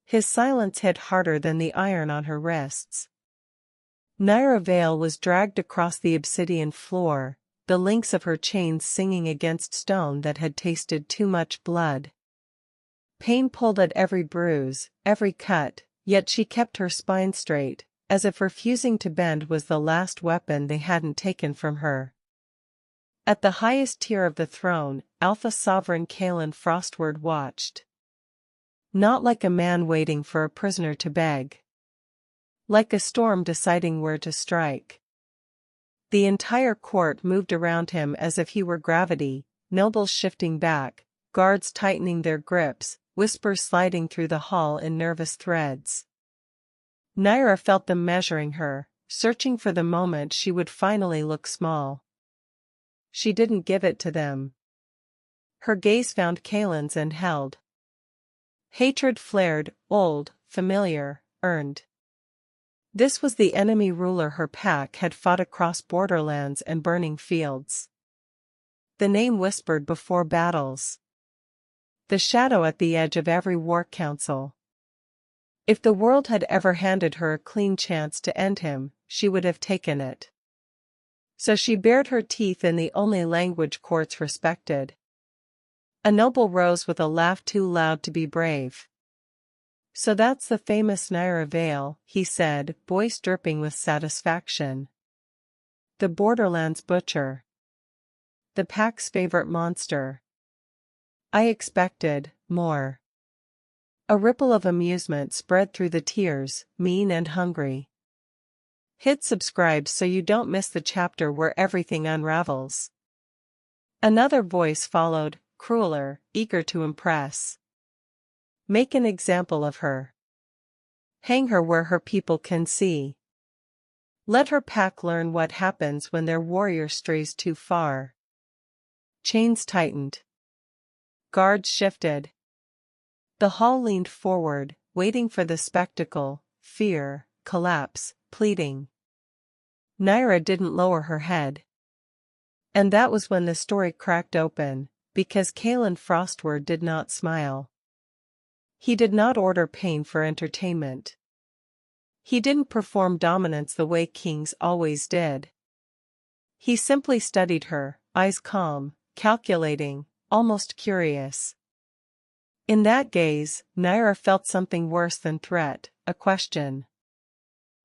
His silence hit harder than the iron on her wrists. Naira Vale was dragged across the obsidian floor, the links of her chains singing against stone that had tasted too much blood. Pain pulled at every bruise, every cut, yet she kept her spine straight, as if refusing to bend was the last weapon they hadn't taken from her. At the highest tier of the throne, Alpha Sovereign Kalen Frostward watched. Not like a man waiting for a prisoner to beg. Like a storm deciding where to strike. The entire court moved around him as if he were gravity, nobles shifting back, guards tightening their grips, whispers sliding through the hall in nervous threads. Naira felt them measuring her, searching for the moment she would finally look small. She didn't give it to them. Her gaze found Kalen's and held. Hatred flared, old, familiar, earned. This was the enemy ruler her pack had fought across borderlands and burning fields. The name whispered before battles. The shadow at the edge of every war council. If the world had ever handed her a clean chance to end him, she would have taken it. So she bared her teeth in the only language courts respected. A noble rose with a laugh too loud to be brave. So that's the famous Naira Vale, he said, voice dripping with satisfaction. The Borderlands butcher. The pack's favorite monster. I expected more. A ripple of amusement spread through the tiers, mean and hungry. Hit subscribe so you don't miss the chapter where everything unravels. Another voice followed, crueler, eager to impress. Make an example of her. Hang her where her people can see. Let her pack learn what happens when their warrior strays too far. Chains tightened. Guards shifted. The hall leaned forward, waiting for the spectacle, fear, collapse, pleading. Naira didn't lower her head. And that was when the story cracked open, because Kalen Frostward did not smile. He did not order pain for entertainment. He didn't perform dominance the way kings always did. He simply studied her, eyes calm, calculating, almost curious. In that gaze, Naira felt something worse than threat, a question.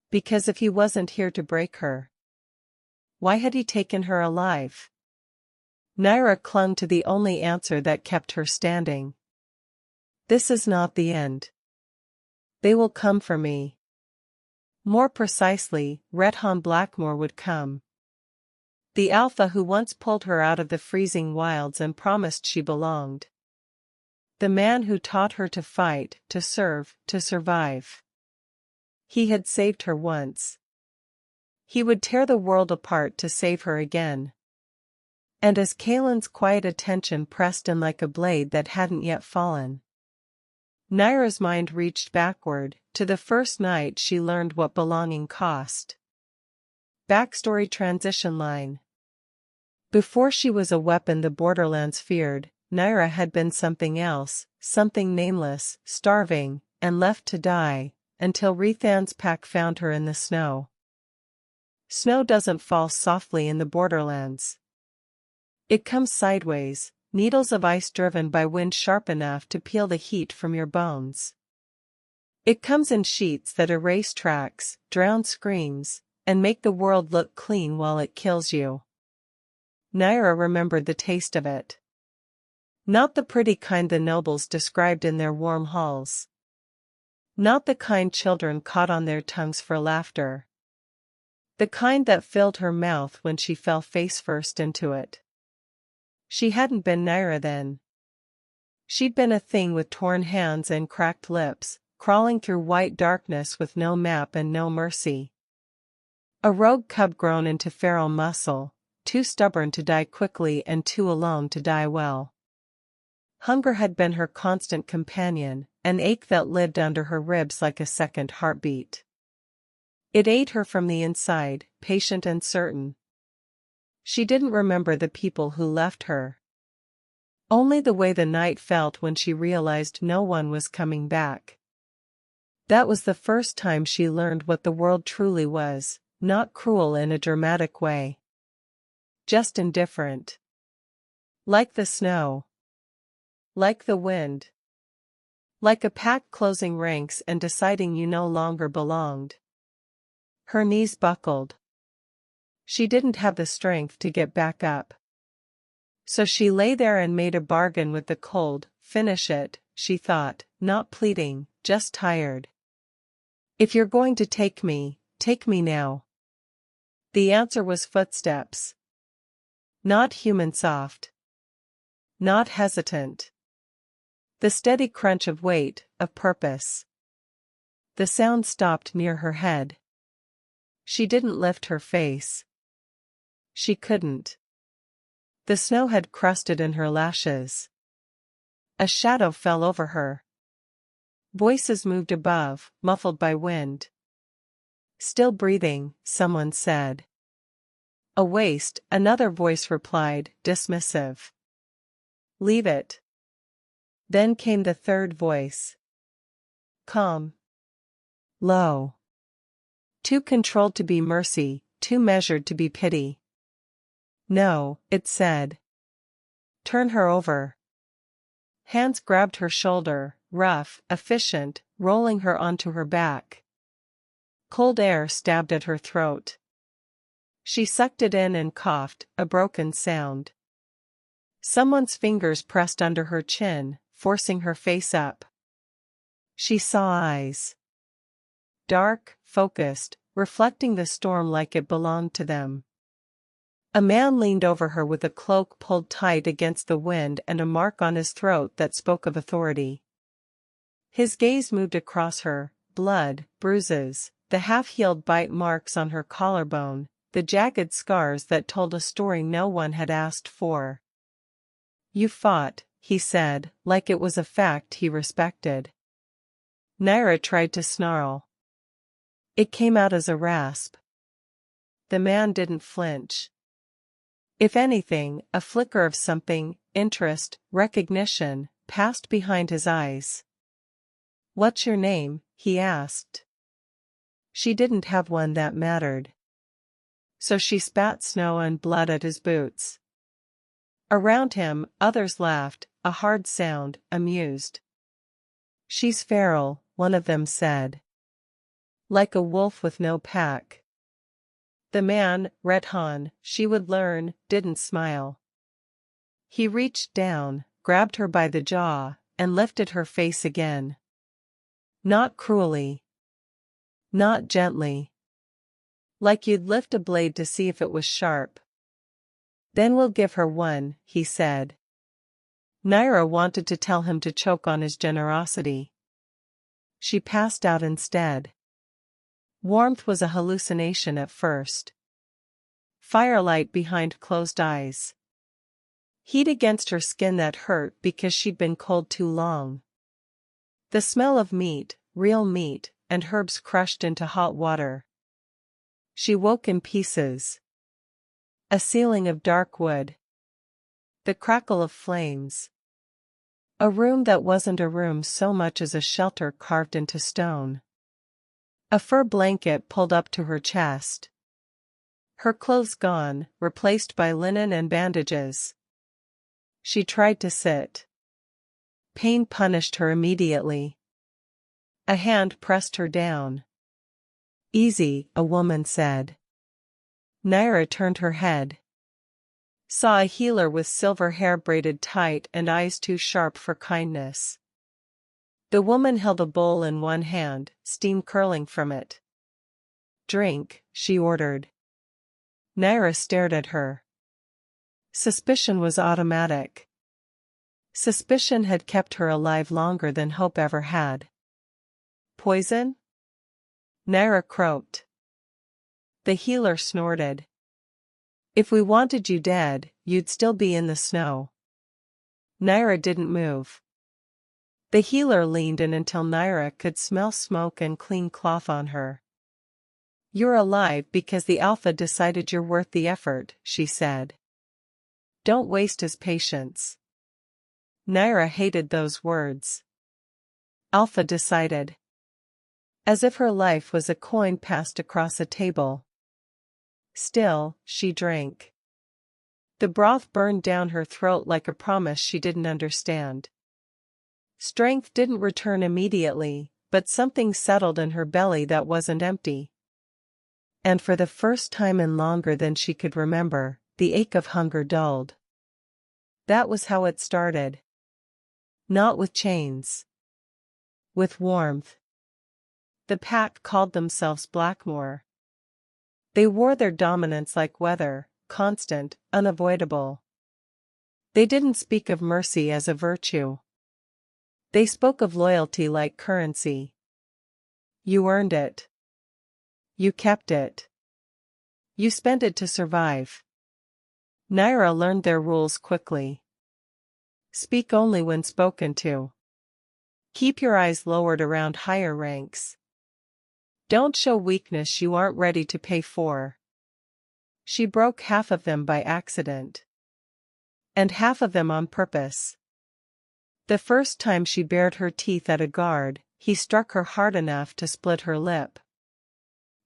Because if he wasn't here to break her, why had he taken her alive? Naira clung to the only answer that kept her standing. This is not the end. They will come for me. More precisely, Redhan Blackmore would come. The alpha who once pulled her out of the freezing wilds and promised she belonged. The man who taught her to fight, to serve, to survive. He had saved her once. He would tear the world apart to save her again. And as Kalen's quiet attention pressed in like a blade that hadn't yet fallen, Naira's mind reached backward, to the first night she learned what belonging cost. Backstory transition line. Before she was a weapon the Borderlands feared, Naira had been something else, something nameless, starving, and left to die, until Rethan's pack found her in the snow. Snow doesn't fall softly in the Borderlands. It comes sideways, needles of ice driven by wind sharp enough to peel the heat from your bones. It comes in sheets that erase tracks, drown screams, and make the world look clean while it kills you. Naira remembered the taste of it. Not the pretty kind the nobles described in their warm halls. Not the kind children caught on their tongues for laughter. The kind that filled her mouth when she fell face first into it. She hadn't been Naira then. She'd been a thing with torn hands and cracked lips, crawling through white darkness with no map and no mercy. A rogue cub grown into feral muscle, too stubborn to die quickly and too alone to die well. Hunger had been her constant companion, an ache that lived under her ribs like a second heartbeat. It ate her from the inside, patient and certain. She didn't remember the people who left her. Only the way the night felt when she realized no one was coming back. That was the first time she learned what the world truly was, not cruel in a dramatic way. Just indifferent. Like the snow. Like the wind. Like a pack closing ranks and deciding you no longer belonged. Her knees buckled. She didn't have the strength to get back up. So she lay there and made a bargain with the cold. Finish it, she thought, not pleading, just tired. If you're going to take me now. The answer was footsteps. Not human soft. Not hesitant. The steady crunch of weight, of purpose. The sound stopped near her head. She didn't lift her face. She couldn't. The snow had crusted in her lashes. A shadow fell over her. Voices moved above, muffled by wind. Still breathing, someone said. A waste, another voice replied, dismissive. Leave it. Then came the third voice. Calm. Low. Too controlled to be mercy, too measured to be pity. No, it said. Turn her over. Hands grabbed her shoulder, rough, efficient, rolling her onto her back. Cold air stabbed at her throat. She sucked it in and coughed, a broken sound. Someone's fingers pressed under her chin, forcing her face up. She saw eyes. Dark, focused, reflecting the storm like it belonged to them. A man leaned over her with a cloak pulled tight against the wind and a mark on his throat that spoke of authority. His gaze moved across her, blood, bruises, the half-healed bite marks on her collarbone, the jagged scars that told a story no one had asked for. You fought, he said, like it was a fact he respected. Naira tried to snarl. It came out as a rasp. The man didn't flinch. If anything, a flicker of something, interest, recognition, passed behind his eyes. What's your name? He asked. She didn't have one that mattered. So she spat snow and blood at his boots. Around him, others laughed, a hard sound, amused. She's feral, one of them said. Like a wolf with no pack. The man, Rethan, she would learn, didn't smile. He reached down, grabbed her by the jaw, and lifted her face again. Not cruelly. Not gently. Like you'd lift a blade to see if it was sharp. Then we'll give her one, he said. Naira wanted to tell him to choke on his generosity. She passed out instead. Warmth was a hallucination at first. Firelight behind closed eyes. Heat against her skin that hurt because she'd been cold too long. The smell of meat, real meat, and herbs crushed into hot water. She woke in pieces. A ceiling of dark wood. The crackle of flames. A room that wasn't a room so much as a shelter carved into stone. A fur blanket pulled up to her chest. Her clothes gone, replaced by linen and bandages. She tried to sit. Pain punished her immediately. A hand pressed her down. Easy, a woman said. Naira turned her head. Saw a healer with silver hair braided tight and eyes too sharp for kindness. The woman held a bowl in one hand, steam curling from it. Drink, she ordered. Naira stared at her. Suspicion was automatic. Suspicion had kept her alive longer than hope ever had. Poison? Naira croaked. The healer snorted. If we wanted you dead, you'd still be in the snow. Naira didn't move. The healer leaned in until Naira could smell smoke and clean cloth on her. You're alive because the Alpha decided you're worth the effort, she said. Don't waste his patience. Naira hated those words. Alpha decided. as if her life was a coin passed across a table. Still, she drank. The broth burned down her throat like a promise she didn't understand. Strength didn't return immediately, but something settled in her belly that wasn't empty. And for the first time in longer than she could remember, the ache of hunger dulled. That was how it started. Not with chains. With warmth. The pack called themselves Blackmore. They wore their dominance like weather, constant, unavoidable. They didn't speak of mercy as a virtue. They spoke of loyalty like currency. You earned it. You kept it. You spent it to survive. Naira learned their rules quickly. Speak only when spoken to. Keep your eyes lowered around higher ranks. Don't show weakness you aren't ready to pay for. She broke half of them by accident. And half of them on purpose. The first time she bared her teeth at a guard, he struck her hard enough to split her lip.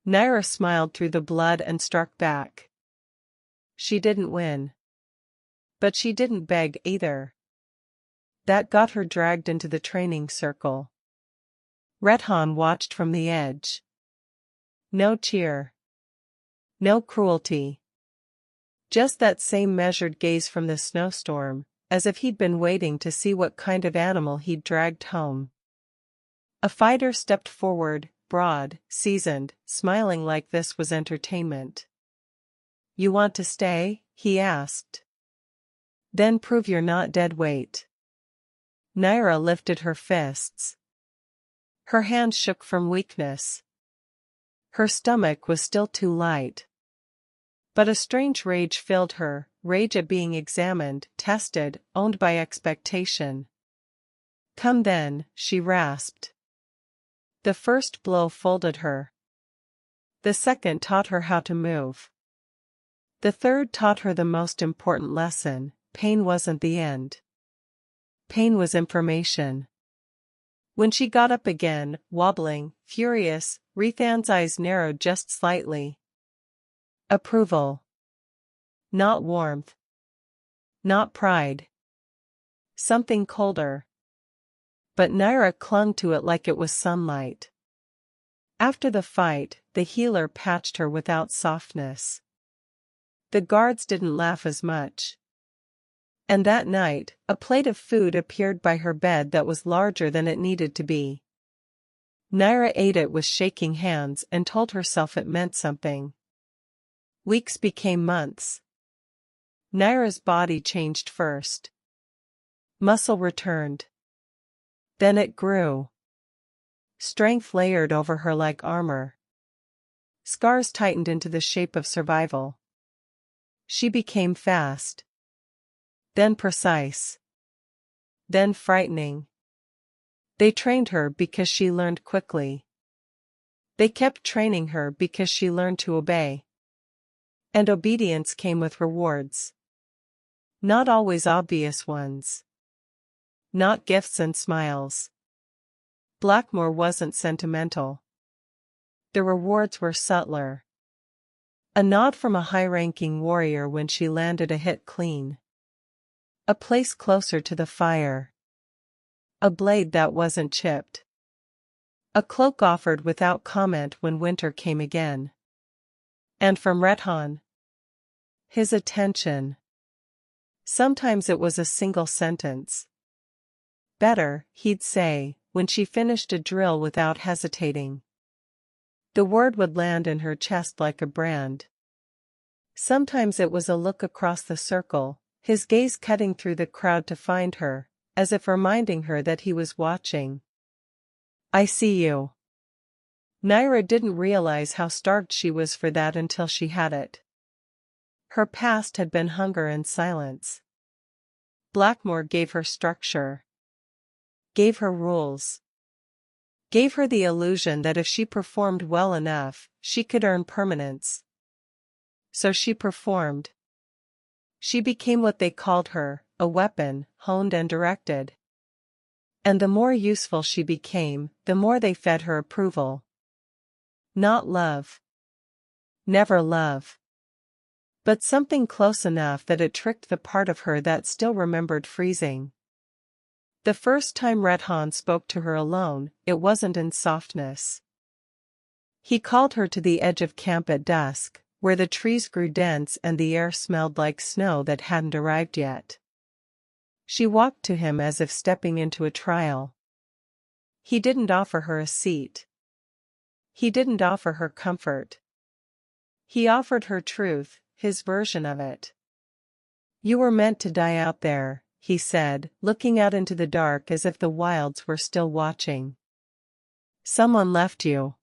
Naira smiled through the blood and struck back. She didn't win. But she didn't beg either. That got her dragged into the training circle. Rethan watched from the edge. No cheer. No cruelty. Just that same measured gaze from the snowstorm, as if he'd been waiting to see what kind of animal he'd dragged home. A fighter stepped forward, broad, seasoned, smiling like this was entertainment. You want to stay? He asked. Then prove you're not dead weight. Naira lifted her fists. Her hands shook from weakness. Her stomach was still too light. But a strange rage filled her, rage at being examined, tested, owned by expectation. Come then, she rasped. The first blow folded her. The second taught her how to move. The third taught her the most important lesson: pain wasn't the end. Pain was information. When she got up again, wobbling, furious, Rethan's eyes narrowed just slightly. Approval. Not warmth. Not pride. Something colder. But Naira clung to it like it was sunlight. After the fight, the healer patched her without softness. The guards didn't laugh as much. And that night, a plate of food appeared by her bed that was larger than it needed to be. Naira ate it with shaking hands and told herself it meant something. Weeks became months. Naira's body changed first. Muscle returned. Then it grew. Strength layered over her like armor. Scars tightened into the shape of survival. She became fast. Then precise. Then frightening. They trained her because she learned quickly. They kept training her because she learned to obey. And obedience came with rewards. Not always obvious ones. Not gifts and smiles. Blackmore wasn't sentimental. The rewards were subtler. A nod from a high-ranking warrior when she landed a hit clean. A place closer to the fire. A blade that wasn't chipped. A cloak offered without comment when winter came again. And from Rethan, his attention. Sometimes it was a single sentence. Better, he'd say, when she finished a drill without hesitating. The word would land in her chest like a brand. Sometimes it was a look across the circle, his gaze cutting through the crowd to find her, as if reminding her that he was watching. I see you. Naira didn't realize how starved she was for that until she had it. Her past had been hunger and silence. Blackmore gave her structure. Gave her rules. Gave her the illusion that if she performed well enough, she could earn permanence. So she performed. She became what they called her, a weapon, honed and directed. And the more useful she became, the more they fed her approval. Not love. Never love. But something close enough that it tricked the part of her that still remembered freezing. The first time Redhan spoke to her alone, it wasn't in softness. He called her to the edge of camp at dusk, where the trees grew dense and the air smelled like snow that hadn't arrived yet. She walked to him as if stepping into a trial. He didn't offer her a seat. He didn't offer her comfort. He offered her truth, his version of it. "You were meant to die out there," he said, looking out into the dark as if the wilds were still watching. "Someone left you."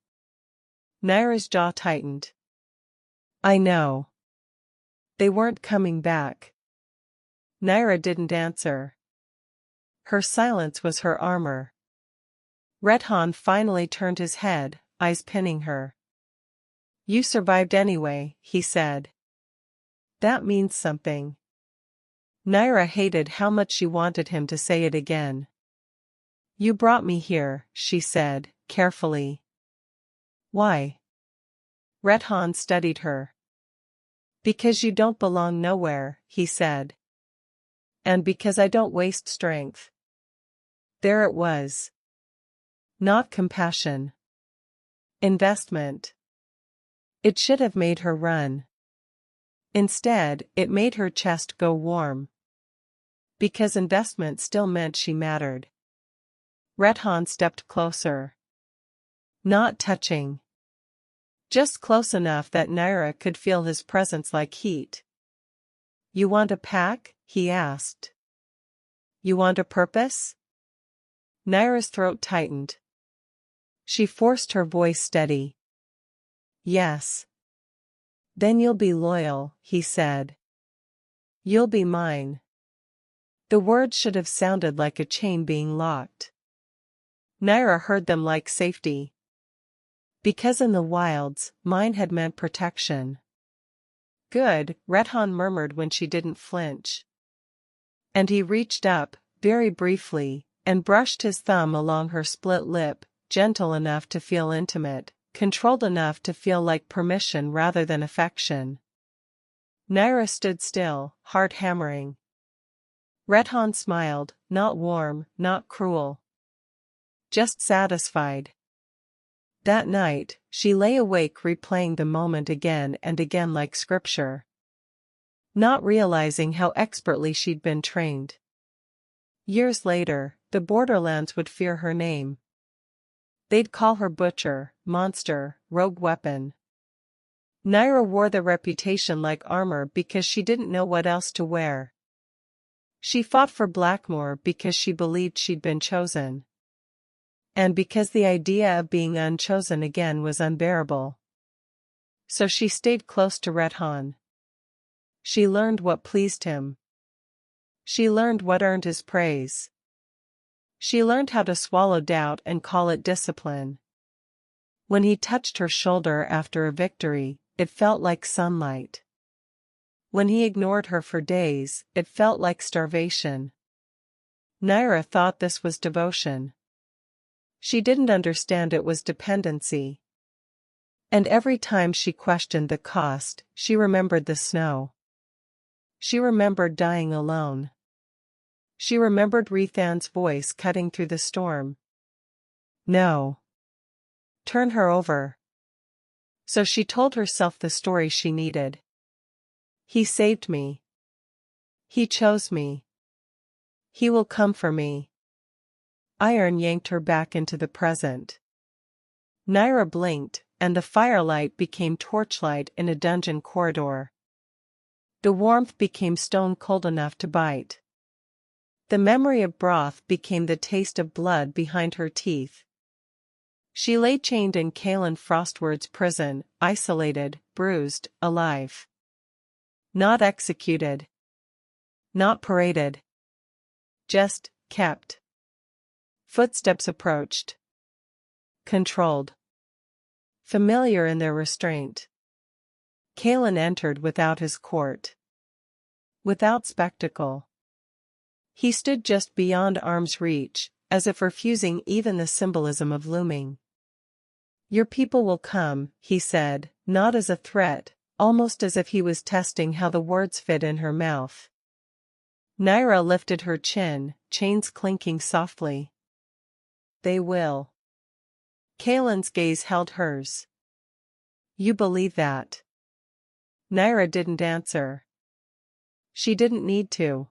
Naira's jaw tightened. "I know. They weren't coming back." Naira didn't answer. Her silence was her armor. Redhan finally turned his head, eyes pinning her. "You survived anyway," he said. "That means something." Naira hated how much she wanted him to say it again. "You brought me here," she said, carefully. "Why?" Redhan studied her. "Because you don't belong nowhere," he said. "And because I don't waste strength." There it was. Not compassion. Investment. It should have made her run. Instead, it made her chest go warm. Because investment still meant she mattered. Redhan stepped closer. Not touching. Just close enough that Naira could feel his presence like heat. "You want a pack?" he asked. "You want a purpose?" Naira's throat tightened. She forced her voice steady. "Yes." "Then you'll be loyal," he said. "You'll be mine." The words should have sounded like a chain being locked. Naira heard them like safety. Because in the wilds, mine had meant protection. "Good," Redhan murmured when she didn't flinch. And he reached up, very briefly, and brushed his thumb along her split lip, gentle enough to feel intimate, controlled enough to feel like permission rather than affection. Naira stood still, heart hammering. Redhan smiled, not warm, not cruel. Just satisfied. That night, she lay awake replaying the moment again and again like scripture. Not realizing how expertly she'd been trained. Years later, the borderlands would fear her name. They'd call her butcher, monster, rogue weapon. Naira wore the reputation like armor because she didn't know what else to wear. She fought for Blackmore because she believed she'd been chosen. And because the idea of being unchosen again was unbearable. So she stayed close to Redhan. She learned what pleased him. She learned what earned his praise. She learned how to swallow doubt and call it discipline. When he touched her shoulder after a victory, it felt like sunlight. When he ignored her for days, it felt like starvation. Naira thought this was devotion. She didn't understand it was dependency. And every time she questioned the cost, she remembered the snow. She remembered dying alone. She remembered Rethan's voice cutting through the storm. "No. Turn her over." So she told herself the story she needed. "He saved me. He chose me. He will come for me." Iron yanked her back into the present. Naira blinked, and the firelight became torchlight in a dungeon corridor. The warmth became stone cold enough to bite. The memory of broth became the taste of blood behind her teeth. She lay chained in Kalen Frostward's prison, isolated, bruised, alive. Not executed. Not paraded. Just kept. Footsteps approached. Controlled. Familiar in their restraint. Kalen entered without his court. Without spectacle. He stood just beyond arm's reach, as if refusing even the symbolism of looming. Your people will come, he said, not as a threat, almost as if he was testing how the words fit in her mouth. Naira lifted her chin, chains clinking softly. They will. Kalen's gaze held hers. You believe that? Naira didn't answer. She didn't need to.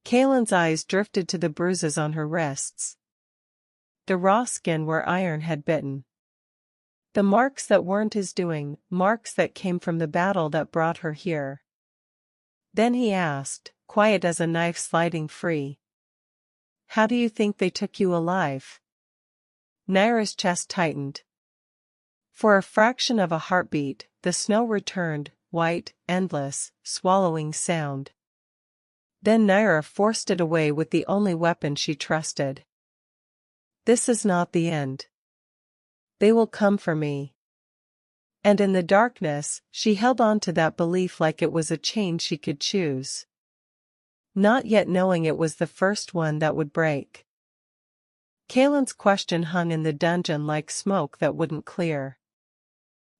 Kalen's eyes drifted to the bruises on her wrists. The raw skin where iron had bitten. The marks that weren't his doing, marks that came from the battle that brought her here. Then he asked, quiet as a knife sliding free. How do you think they took you alive? Naira's chest tightened. For a fraction of a heartbeat, the snow returned, white, endless, swallowing sound. Then Naira forced it away with the only weapon she trusted. This is not the end. They will come for me. And in the darkness, she held on to that belief like it was a chain she could choose. Not yet knowing it was the first one that would break. Kalen's question hung in the dungeon like smoke that wouldn't clear.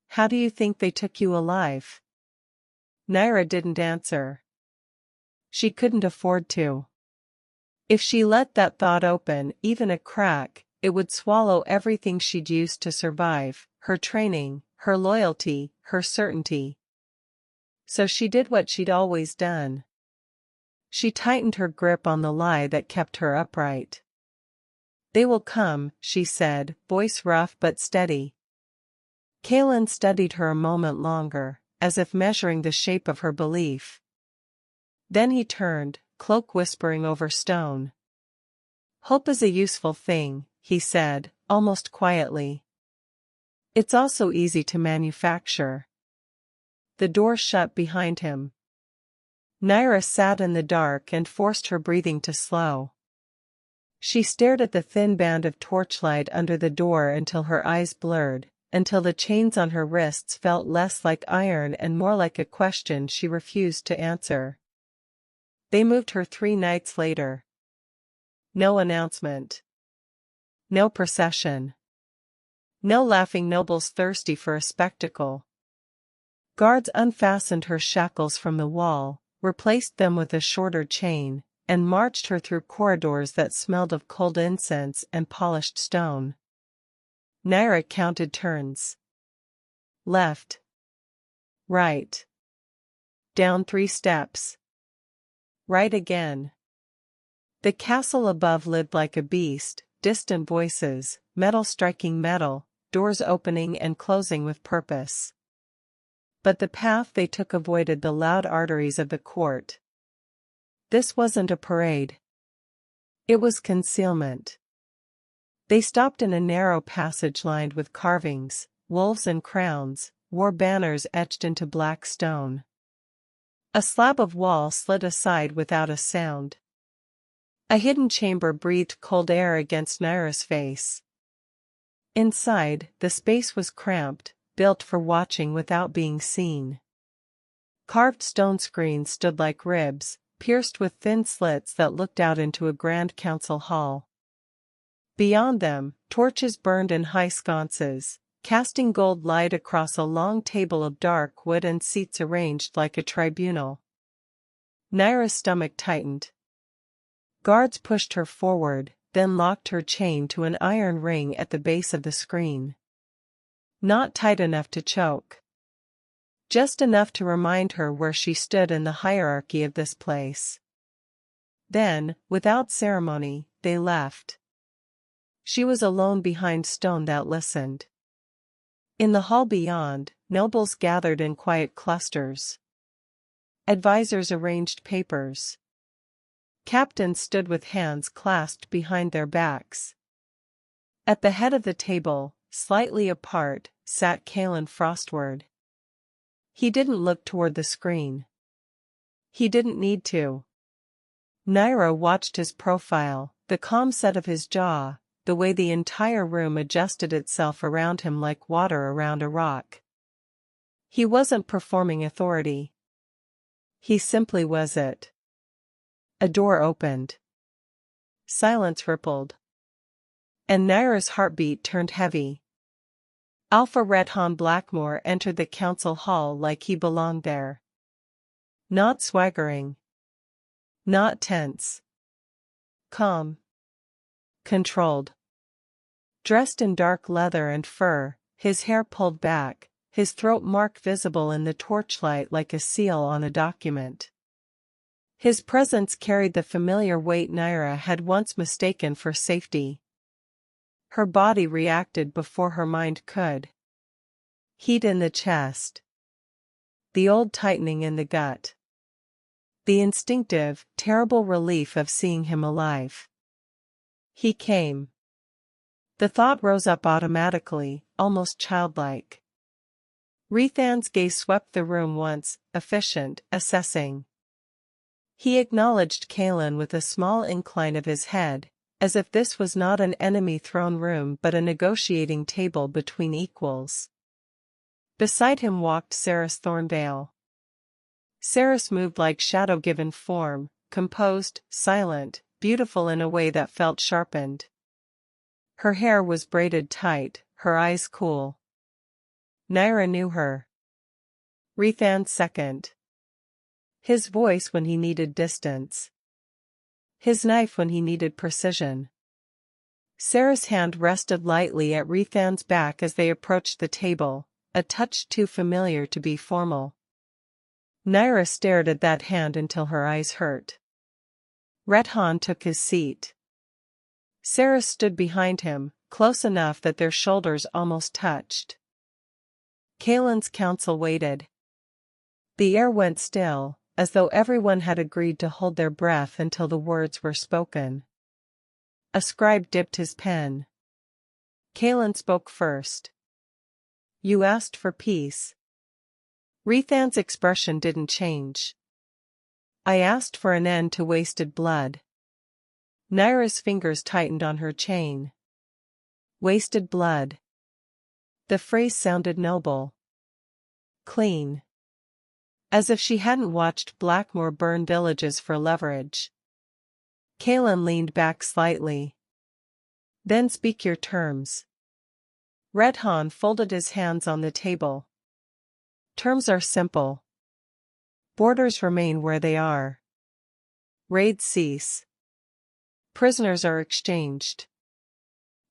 How do you think they took you alive? Naira didn't answer. She couldn't afford to. If she let that thought open, even a crack, it would swallow everything she'd used to survive, her training, her loyalty, her certainty. So she did what she'd always done. She tightened her grip on the lie that kept her upright. They will come, she said, voice rough but steady. Kalen studied her a moment longer, as if measuring the shape of her belief. Then he turned, cloak whispering over stone. Hope is a useful thing, he said, almost quietly. It's also easy to manufacture. The door shut behind him. Naira sat in the dark and forced her breathing to slow. She stared at the thin band of torchlight under the door until her eyes blurred, until the chains on her wrists felt less like iron and more like a question she refused to answer. They moved her 3 nights later. No announcement. No procession. No laughing nobles thirsty for a spectacle. Guards unfastened her shackles from the wall, replaced them with a shorter chain, and marched her through corridors that smelled of cold incense and polished stone. Naira counted turns. Left. Right. Down 3 steps. Right again. The castle above lived like a beast, distant voices, metal striking metal, doors opening and closing with purpose. But the path they took avoided the loud arteries of the court. This wasn't a parade. It was concealment. They stopped in a narrow passage lined with carvings, wolves and crowns, war banners etched into black stone. A slab of wall slid aside without a sound. A hidden chamber breathed cold air against Naira's face. Inside, the space was cramped, built for watching without being seen. Carved stone screens stood like ribs, pierced with thin slits that looked out into a grand council hall. Beyond them, torches burned in high sconces, casting gold light across a long table of dark wood and seats arranged like a tribunal. Naira's stomach tightened. Guards pushed her forward, then locked her chained to an iron ring at the base of the screen. Not tight enough to choke. Just enough to remind her where she stood in the hierarchy of this place. Then, without ceremony, they left. She was alone behind stone that listened. In the hall beyond, nobles gathered in quiet clusters. Advisors arranged papers. Captains stood with hands clasped behind their backs. At the head of the table, slightly apart, sat Kalen Frostward. He didn't look toward the screen. He didn't need to. Naira watched his profile, the calm set of his jaw, the way the entire room adjusted itself around him like water around a rock. He wasn't performing authority. He simply was it. A door opened. Silence rippled. And Naira's heartbeat turned heavy. Alpha Redhan Blackmore entered the council hall like he belonged there. Not swaggering. Not tense. Calm. Controlled. Dressed in dark leather and fur, his hair pulled back, his throat mark visible in the torchlight like a seal on a document. His presence carried the familiar weight Naira had once mistaken for safety. Her body reacted before her mind could. Heat in the chest. The old tightening in the gut. The instinctive, terrible relief of seeing him alive. He came. The thought rose up automatically, almost childlike. Rethan's gaze swept the room once, efficient, assessing. He acknowledged Kaelin with a small incline of his head, as if this was not an enemy throne room but a negotiating table between equals. Beside him walked Cerys Thornvale. Cerys moved like shadow-given form, composed, silent, beautiful in a way that felt sharpened. Her hair was braided tight, her eyes cool. Naira knew her. Rethan second. His voice when he needed distance. His knife when he needed precision. Cerys' hand rested lightly at Rethan's back as they approached the table, a touch too familiar to be formal. Naira stared at that hand until her eyes hurt. Redhan took his seat. Cerys stood behind him, close enough that their shoulders almost touched. Kaelin's council waited. The air went still, as though everyone had agreed to hold their breath until the words were spoken. A scribe dipped his pen. Kaelin spoke first. "You asked for peace." Rethan's expression didn't change. "I asked for an end to wasted blood." Naira's fingers tightened on her chain. Wasted blood. The phrase sounded noble. Clean. As if she hadn't watched Blackmore burn villages for leverage. Kaelin leaned back slightly. "Then speak your terms." Redhan folded his hands on the table. "Terms are simple. Borders remain where they are. Raids cease. Prisoners are exchanged."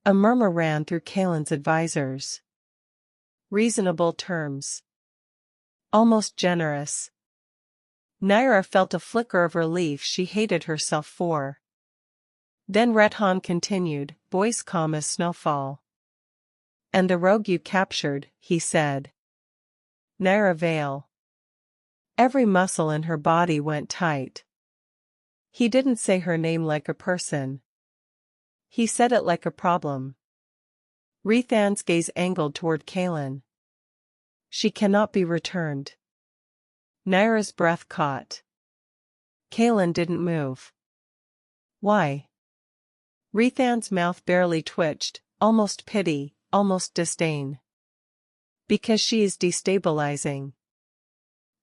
A murmur ran through Kaelin's advisors. Reasonable terms. Almost generous. Naira felt a flicker of relief she hated herself for. Then Redhan continued, voice calm as snowfall. "And the rogue you captured," he said. Naira Vale. Every muscle in her body went tight. He didn't say her name like a person. He said it like a problem. Rethan's gaze angled toward Kaelin. "She cannot be returned." Naira's breath caught. Kaelin didn't move. "Why?" Rethan's mouth barely twitched, almost pity, almost disdain. "Because she is destabilizing."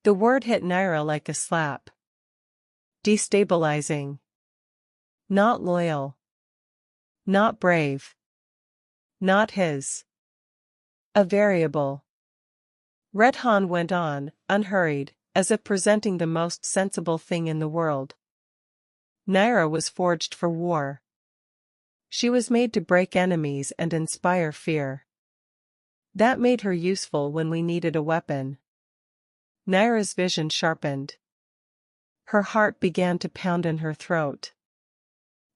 The word hit Naira like a slap. Destabilizing. Not loyal. Not brave. Not his. A variable. Redhan went on, unhurried, as if presenting the most sensible thing in the world. Naira was forged for war. She was made to break enemies and inspire fear. That made her useful when we needed a weapon. Naira's vision sharpened. Her heart began to pound in her throat.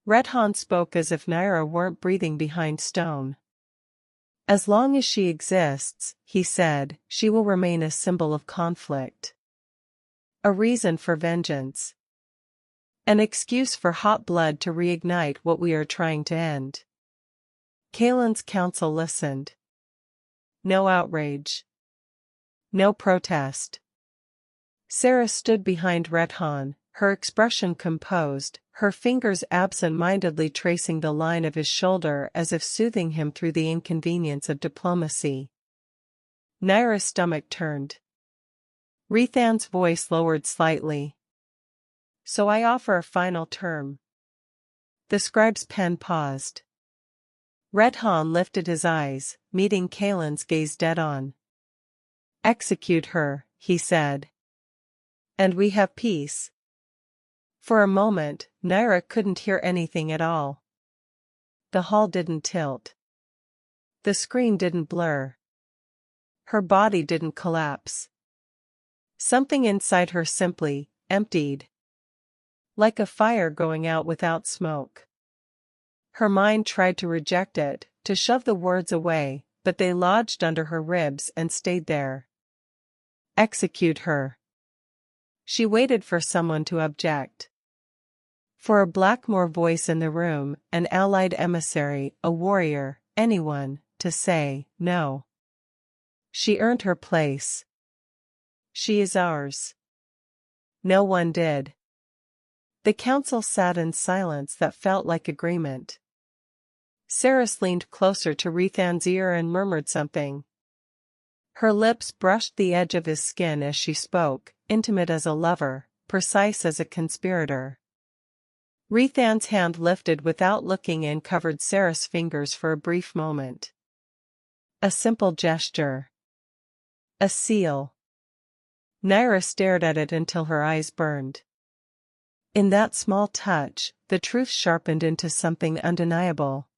Redhan spoke as if Naira weren't breathing behind stone. "As long as she exists," he said, "she will remain a symbol of conflict. A reason for vengeance. An excuse for hot blood to reignite what we are trying to end." Kaelin's council listened. No outrage. No protest. Cerys stood behind Redhan, her expression composed, her fingers absent-mindedly tracing the line of his shoulder as if soothing him through the inconvenience of diplomacy. Naira's stomach turned. Rethan's voice lowered slightly. "So I offer a final term." The scribe's pen paused. Redhan lifted his eyes, meeting Kalen's gaze dead on. "Execute her," he said. "And we have peace." For a moment, Naira couldn't hear anything at all. The hall didn't tilt. The screen didn't blur. Her body didn't collapse. Something inside her simply emptied. Like a fire going out without smoke. Her mind tried to reject it, to shove the words away, but they lodged under her ribs and stayed there. Execute her. She waited for someone to object. For a Blackmore voice in the room, an allied emissary, a warrior, anyone, to say, no. She earned her place. She is ours. No one did. The council sat in silence that felt like agreement. Saris leaned closer to Rethan's ear and murmured something. Her lips brushed the edge of his skin as she spoke, intimate as a lover, precise as a conspirator. Rethan's hand lifted without looking and covered Saris' fingers for a brief moment. A simple gesture. A seal. Naira stared at it until her eyes burned. In that small touch, the truth sharpened into something undeniable.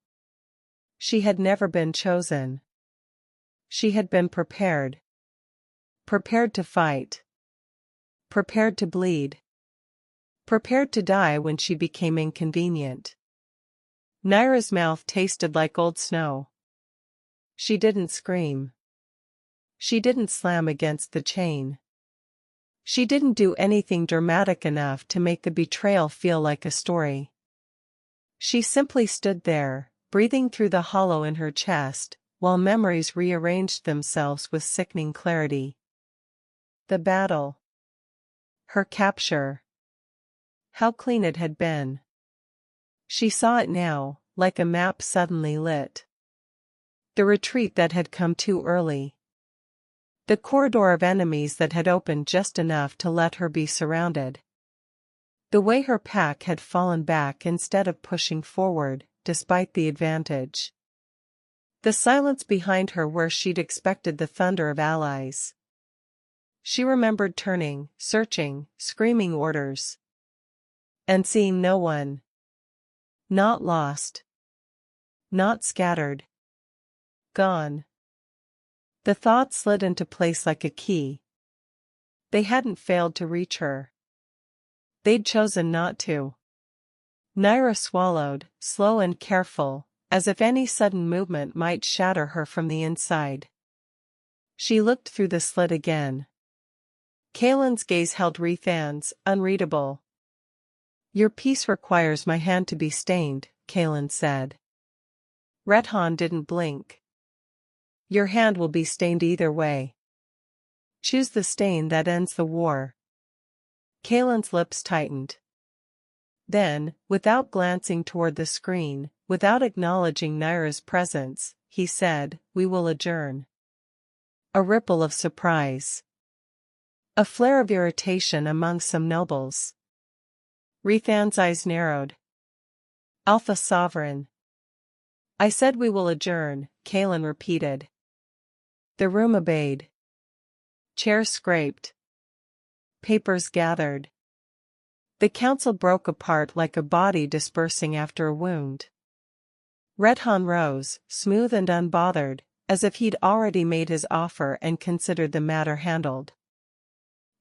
She had never been chosen. She had been prepared. Prepared to fight. Prepared to bleed. Prepared to die when she became inconvenient. Naira's mouth tasted like old snow. She didn't scream. She didn't slam against the chain. She didn't do anything dramatic enough to make the betrayal feel like a story. She simply stood there, breathing through the hollow in her chest, while memories rearranged themselves with sickening clarity. The battle. Her capture. How clean it had been. She saw it now, like a map suddenly lit. The retreat that had come too early. The corridor of enemies that had opened just enough to let her be surrounded. The way her pack had fallen back instead of pushing forward, despite the advantage. The silence behind her where she'd expected the thunder of allies. She remembered turning, searching, screaming orders. And seeing no one. Not lost. Not scattered. Gone. The thought slid into place like a key. They hadn't failed to reach her. They'd chosen not to. Naira swallowed, slow and careful, as if any sudden movement might shatter her from the inside. She looked through the slit again. Kalen's gaze held Rethan's, unreadable. Your peace requires my hand to be stained, Kalen said. Redhan didn't blink. Your hand will be stained either way. Choose the stain that ends the war. Kalen's lips tightened. Then, without glancing toward the screen, without acknowledging Naira's presence, he said, we will adjourn. A ripple of surprise. A flare of irritation among some nobles. Rethan's eyes narrowed. Alpha Sovereign. I said we will adjourn, Kalen repeated. The room obeyed. Chairs scraped. Papers gathered. The council broke apart like a body dispersing after a wound. Redhan rose, smooth and unbothered, as if he'd already made his offer and considered the matter handled.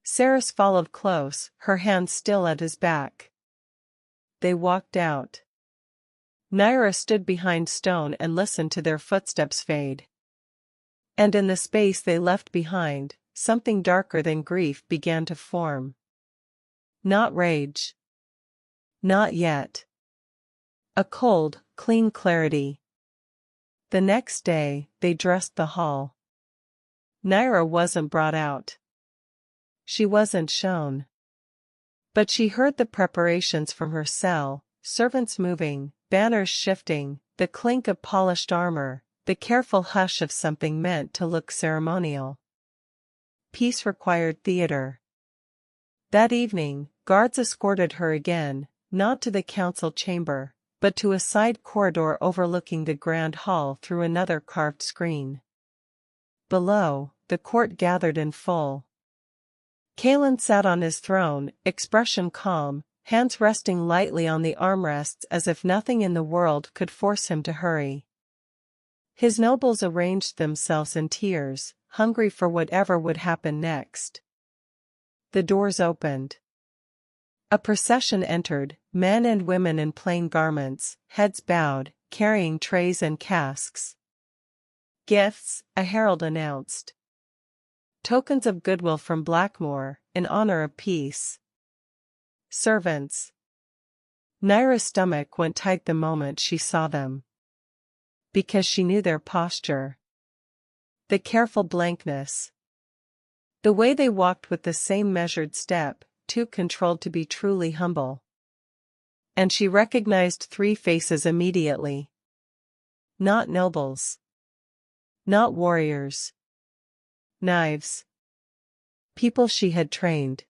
Saris followed close, her hand still at his back. They walked out. Naira stood behind Stone and listened to their footsteps fade. And in the space they left behind, something darker than grief began to form. Not rage. Not yet. A cold, clean clarity. The next day, they dressed the hall. Naira wasn't brought out. She wasn't shown. But she heard the preparations from her cell, servants moving, banners shifting, the clink of polished armor, the careful hush of something meant to look ceremonial. Peace required theater. That evening, guards escorted her again, not to the council chamber, but to a side corridor overlooking the grand hall through another carved screen. Below, the court gathered in full. Kalen sat on his throne, expression calm, hands resting lightly on the armrests as if nothing in the world could force him to hurry. His nobles arranged themselves in tiers, hungry for whatever would happen next. The doors opened. A procession entered, men and women in plain garments, heads bowed, carrying trays and casks. Gifts, a herald announced. Tokens of goodwill from Blackmore, in honor of peace. Servants. Naira's stomach went tight the moment she saw them. Because she knew their posture. The careful blankness. The way they walked with the same measured step, too controlled to be truly humble. And she recognized three faces immediately. Not nobles. Not warriors. Knives. People she had trained.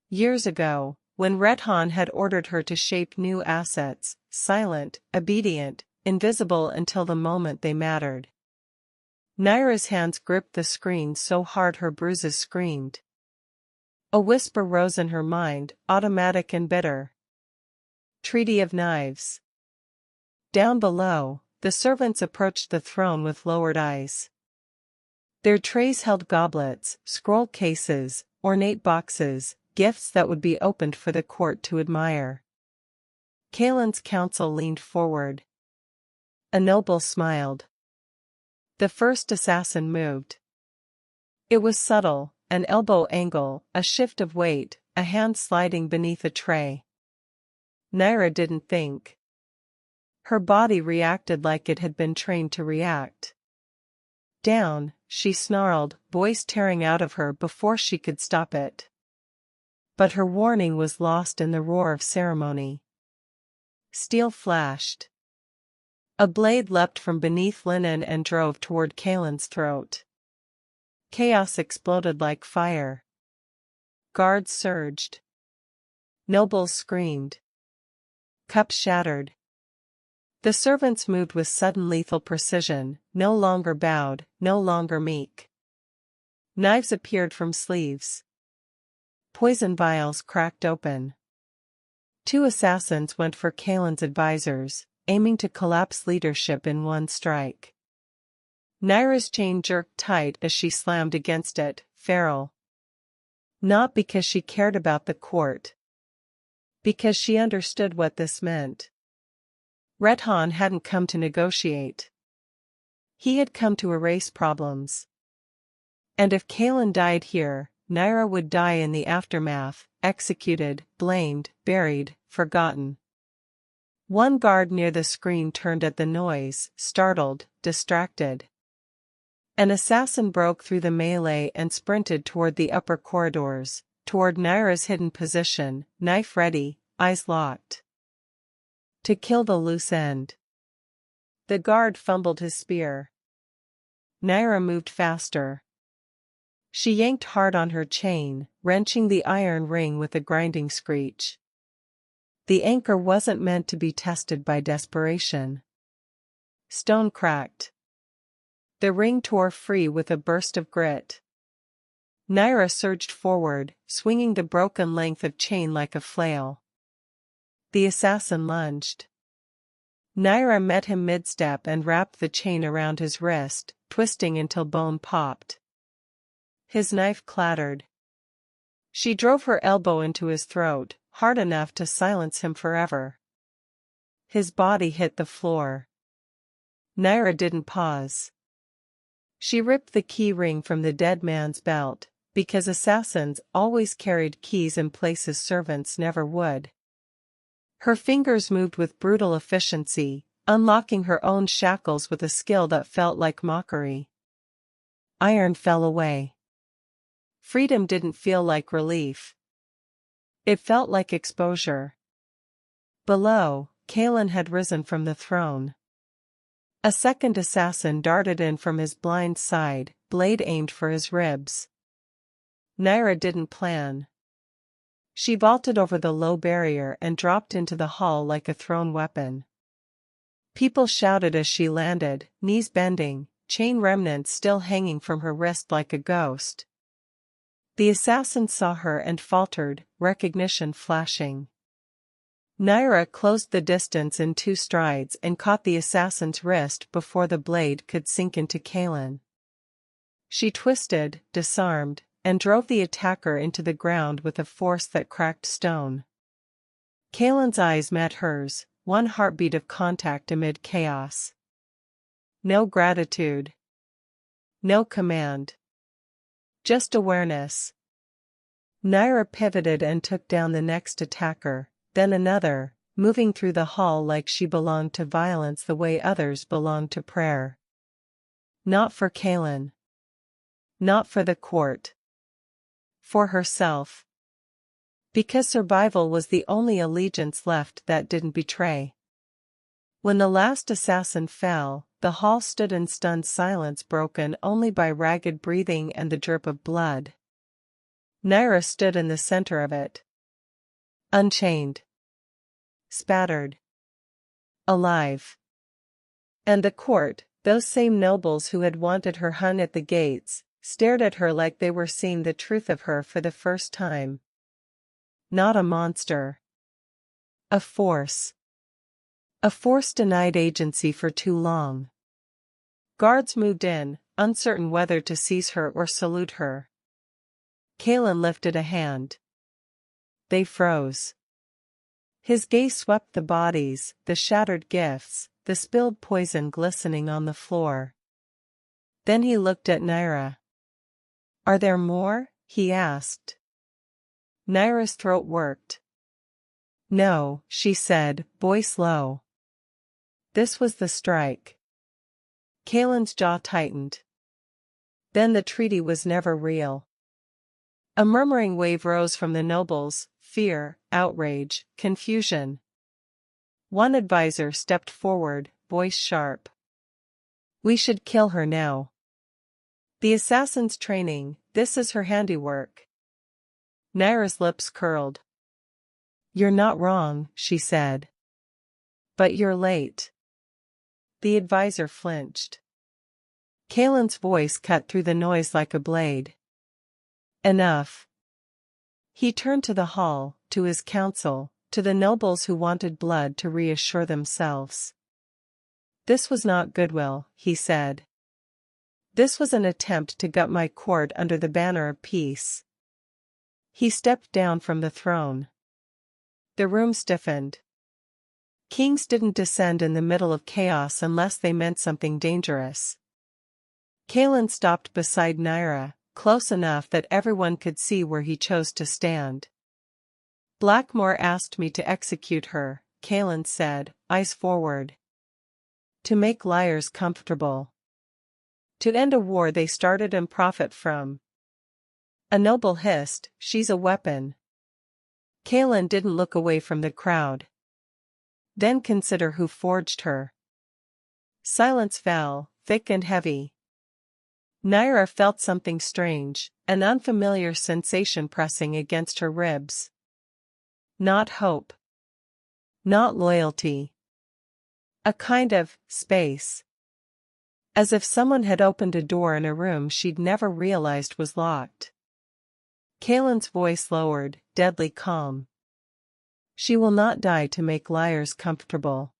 Years ago, when Redhan had ordered her to shape new assets, silent, obedient, invisible until the moment they mattered. Naira's hands gripped the screen so hard her bruises screamed. A whisper rose in her mind, automatic and bitter. Treaty of Knives. Down below, the servants approached the throne with lowered eyes. Their trays held goblets, scroll cases, ornate boxes, gifts that would be opened for the court to admire. Kalen's counsel leaned forward. A noble smiled. The first assassin moved. It was subtle, an elbow angle, a shift of weight, a hand sliding beneath a tray. Naira didn't think. Her body reacted like it had been trained to react. Down, she snarled, voice tearing out of her before she could stop it. But her warning was lost in the roar of ceremony. Steel flashed. A blade leapt from beneath linen and drove toward Kalen's throat. Chaos exploded like fire. Guards surged. Nobles screamed. Cups shattered. The servants moved with sudden lethal precision, no longer bowed, no longer meek. Knives appeared from sleeves. Poison vials cracked open. Two assassins went for Kalen's advisors, aiming to collapse leadership in one strike. Naira's chain jerked tight as she slammed against it, feral. Not because she cared about the court. Because she understood what this meant. Redhan hadn't come to negotiate. He had come to erase problems. And if Kalen died here, Naira would die in the aftermath, executed, blamed, buried, forgotten. One guard near the screen turned at the noise, startled, distracted. An assassin broke through the melee and sprinted toward the upper corridors, toward Naira's hidden position, knife ready, eyes locked. To kill the loose end. The guard fumbled his spear. Naira moved faster. She yanked hard on her chain, wrenching the iron ring with a grinding screech. The anchor wasn't meant to be tested by desperation. Stone cracked. The ring tore free with a burst of grit. Naira surged forward, swinging the broken length of chain like a flail. The assassin lunged. Naira met him mid-step and wrapped the chain around his wrist, twisting until bone popped. His knife clattered. She drove her elbow into his throat, hard enough to silence him forever. His body hit the floor. Naira didn't pause. She ripped the key ring from the dead man's belt, because assassins always carried keys in places servants never would. Her fingers moved with brutal efficiency, unlocking her own shackles with a skill that felt like mockery. Iron fell away. Freedom didn't feel like relief. It felt like exposure. Below, Kalen had risen from the throne. A second assassin darted in from his blind side, blade aimed for his ribs. Naira didn't plan. She vaulted over the low barrier and dropped into the hall like a thrown weapon. People shouted as she landed, knees bending, chain remnants still hanging from her wrist like a ghost. The assassin saw her and faltered, recognition flashing. Naira closed the distance in 2 strides and caught the assassin's wrist before the blade could sink into Kaelin. She twisted, disarmed, and drove the attacker into the ground with a force that cracked stone. Kaelin's eyes met hers, one heartbeat of contact amid chaos. No gratitude. No command. Just awareness. Naira pivoted and took down the next attacker, then another, moving through the hall like she belonged to violence the way others belonged to prayer. Not for Kaelin. Not for the court. For herself. Because survival was the only allegiance left that didn't betray. When the last assassin fell, the hall stood in stunned silence broken only by ragged breathing and the drip of blood. Naira stood in the center of it. Unchained. Spattered. Alive. And the court, those same nobles who had wanted her hung at the gates, stared at her like they were seeing the truth of her for the first time. Not a monster. A force. A force denied agency for too long. Guards moved in, uncertain whether to seize her or salute her. Kaelin lifted a hand. They froze. His gaze swept the bodies, the shattered gifts, the spilled poison glistening on the floor. Then he looked at Naira. Are there more? He asked. Naira's throat worked. No, she said, voice low. This was the strike. Kaelin's jaw tightened. Then the treaty was never real. A murmuring wave rose from the nobles, fear, outrage, confusion. One advisor stepped forward, voice sharp. We should kill her now. The assassin's training, this is her handiwork. Naira's lips curled. You're not wrong, she said. But you're late. The advisor flinched. Kaelin's voice cut through the noise like a blade. Enough. He turned to the hall, to his council, to the nobles who wanted blood to reassure themselves. This was not goodwill, he said. This was an attempt to gut my court under the banner of peace. He stepped down from the throne. The room stiffened. Kings didn't descend in the middle of chaos unless they meant something dangerous. Kaelin stopped beside Naira, close enough that everyone could see where he chose to stand. Blackmore asked me to execute her, Kaelin said, eyes forward. To make liars comfortable. To end a war they started and profit from. A noble hissed, she's a weapon. Kaelin didn't look away from the crowd. Then consider who forged her. Silence fell, thick and heavy. Naira felt something strange, an unfamiliar sensation pressing against her ribs. Not hope. Not loyalty. A kind of space. As if someone had opened a door in a room she'd never realized was locked. Kaelin's voice lowered, deadly calm. She will not die to make liars comfortable.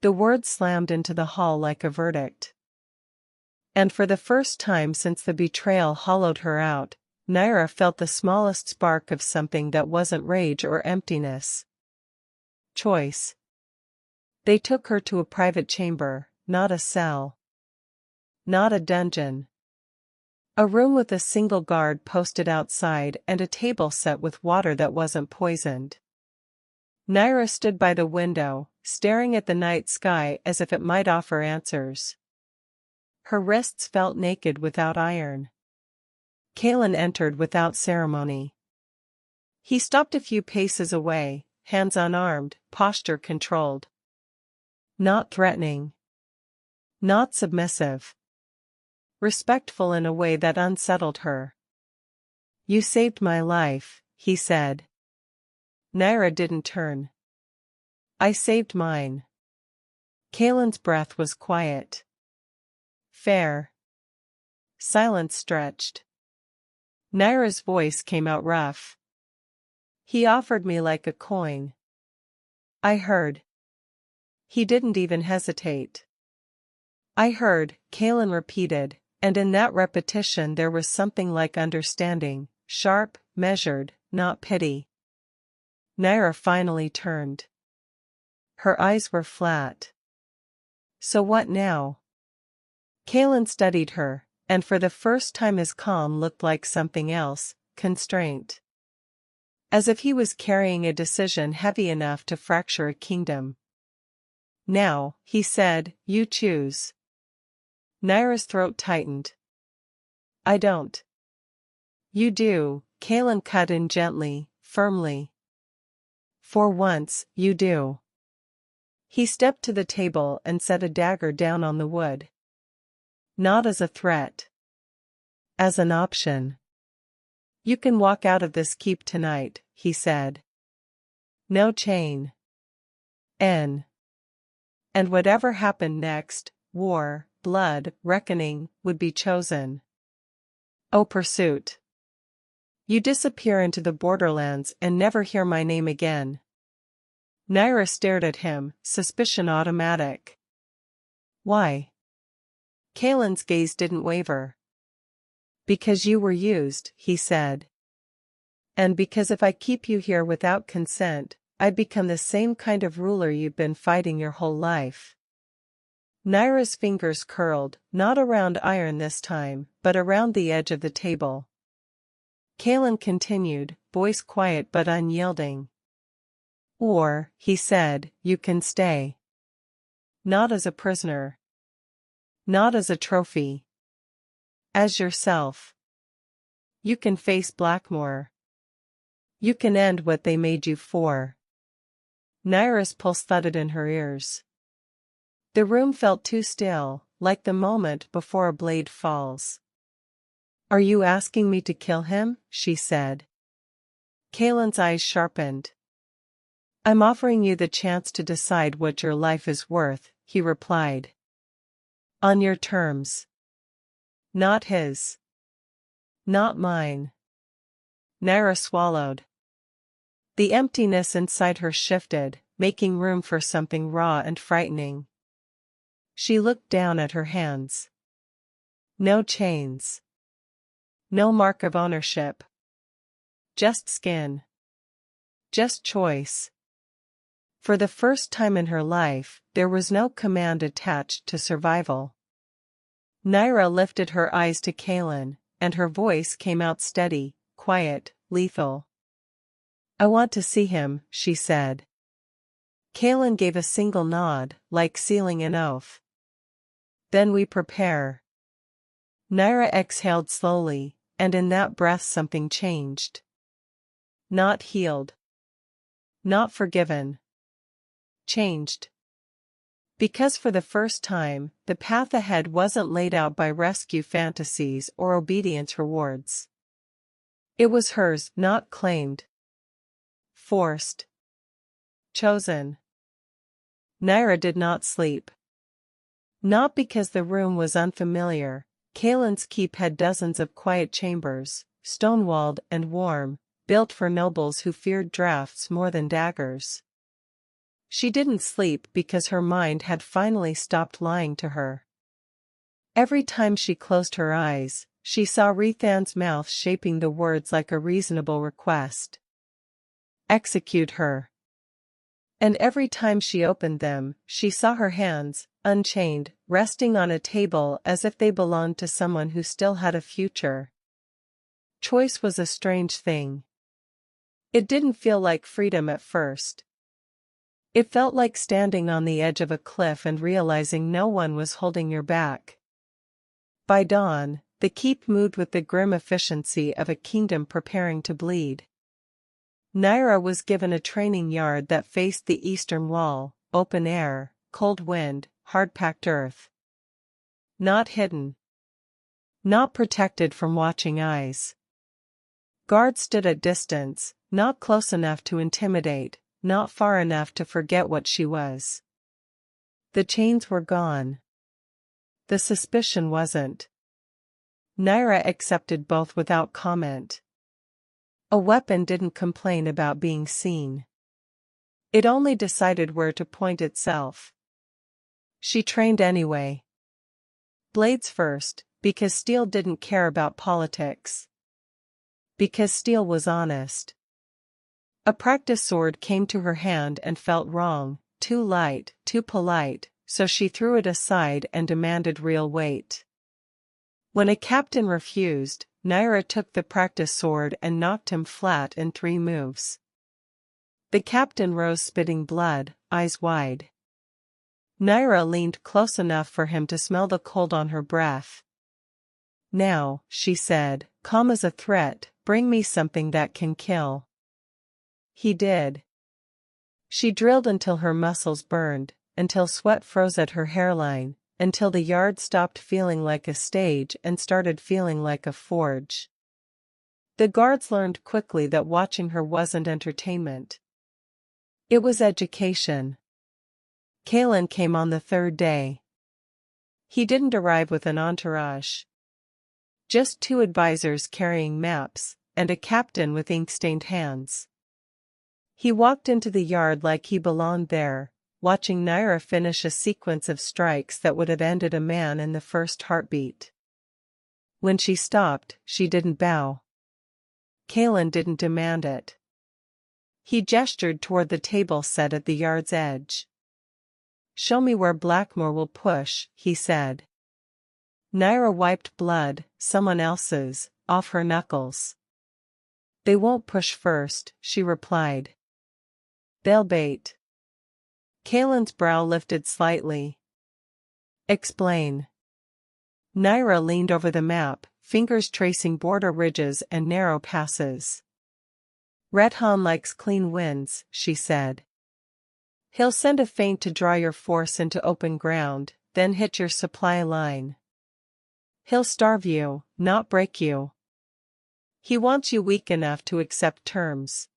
The words slammed into the hall like a verdict. And for the first time since the betrayal hollowed her out, Naira felt the smallest spark of something that wasn't rage or emptiness. Choice. They took her to a private chamber, not a cell. Not a dungeon. A room with a single guard posted outside and a table set with water that wasn't poisoned. Naira stood by the window, staring at the night sky as if it might offer answers. Her wrists felt naked without iron. Kaelin entered without ceremony. He stopped a few paces away, hands unarmed, posture controlled. Not threatening. Not submissive. Respectful in a way that unsettled her. You saved my life, he said. Naira didn't turn. I saved mine. Kalen's breath was quiet. Fair. Silence stretched. Naira's voice came out rough. He offered me like a coin. I heard. He didn't even hesitate. I heard, Kalen repeated, and in that repetition there was something like understanding, sharp, measured, not pity. Naira finally turned. Her eyes were flat. So what now? Kalen studied her, and for the first time his calm looked like something else, constraint. As if he was carrying a decision heavy enough to fracture a kingdom. Now, he said, you choose. Naira's throat tightened. I don't. You do, Kalen cut in gently, firmly. For once, you do. He stepped to the table and set a dagger down on the wood. Not as a threat. As an option. You can walk out of this keep tonight, he said. No chain. And whatever happened next, war, blood, reckoning, would be chosen. Oh, pursuit. You disappear into the borderlands and never hear my name again. Naira stared at him, suspicion automatic. Why? Kalen's gaze didn't waver. Because you were used, he said. And because if I keep you here without consent, I'd become the same kind of ruler you've been fighting your whole life. Naira's fingers curled, not around iron this time, but around the edge of the table. Kalen continued, voice quiet but unyielding. Or, he said, you can stay. Not as a prisoner. Not as a trophy. As yourself. You can face Blackmore. You can end what they made you for. Naira's pulse thudded in her ears. The room felt too still, like the moment before a blade falls. Are you asking me to kill him? She said. Kalen's eyes sharpened. I'm offering you the chance to decide what your life is worth, he replied. On your terms. Not his. Not mine. Naira swallowed. The emptiness inside her shifted, making room for something raw and frightening. She looked down at her hands. No chains. No mark of ownership. Just skin. Just choice. For the first time in her life, there was no command attached to survival. Naira lifted her eyes to Kalen, and her voice came out steady, quiet, lethal. I want to see him, she said. Kalen gave a single nod, like sealing an oath. Then we prepare. Naira exhaled slowly, and in that breath something changed. Not healed. Not forgiven. Changed. Because for the first time, the path ahead wasn't laid out by rescue fantasies or obedience rewards. It was hers, not claimed. Forced. Chosen. Naira did not sleep. Not because the room was unfamiliar. Kalen's keep had dozens of quiet chambers, stone-walled and warm, built for nobles who feared drafts more than daggers. She didn't sleep because her mind had finally stopped lying to her. Every time she closed her eyes, she saw Rethan's mouth shaping the words like a reasonable request. Execute her. And every time she opened them, she saw her hands, unchained, resting on a table as if they belonged to someone who still had a future. Choice was a strange thing. It didn't feel like freedom at first. It felt like standing on the edge of a cliff and realizing no one was holding your back. By dawn, the keep moved with the grim efficiency of a kingdom preparing to bleed. Naira was given a training yard that faced the eastern wall, open air, cold wind, hard-packed earth. Not hidden. Not protected from watching eyes. Guards stood at distance, not close enough to intimidate, not far enough to forget what she was. The chains were gone. The suspicion wasn't. Naira accepted both without comment. A weapon didn't complain about being seen. It only decided where to point itself. She trained anyway. Blades first, because steel didn't care about politics. Because steel was honest. A practice sword came to her hand and felt wrong, too light, too polite, so she threw it aside and demanded real weight. When a captain refused, Naira took the practice sword and knocked him flat in 3 moves. The captain rose spitting blood, eyes wide. Naira leaned close enough for him to smell the cold on her breath. "Now," she said, calm as a threat, "bring me something that can kill." He did. She drilled until her muscles burned, until sweat froze at her hairline, until the yard stopped feeling like a stage and started feeling like a forge. The guards learned quickly that watching her wasn't entertainment. It was education. Kalen came on the 3rd day. He didn't arrive with an entourage. Just 2 advisors carrying maps, and a captain with ink-stained hands. He walked into the yard like he belonged there, watching Naira finish a sequence of strikes that would have ended a man in the first heartbeat. When she stopped, she didn't bow. Kalen didn't demand it. He gestured toward the table set at the yard's edge. "Show me where Blackmore will push," he said. Naira wiped blood, someone else's, off her knuckles. "They won't push first," she replied. "They'll bait." Kalen's brow lifted slightly. "Explain." Naira leaned over the map, fingers tracing border ridges and narrow passes. "Redhan likes clean wins," she said. "He'll send a feint to draw your force into open ground, then hit your supply line. He'll starve you, not break you. He wants you weak enough to accept terms."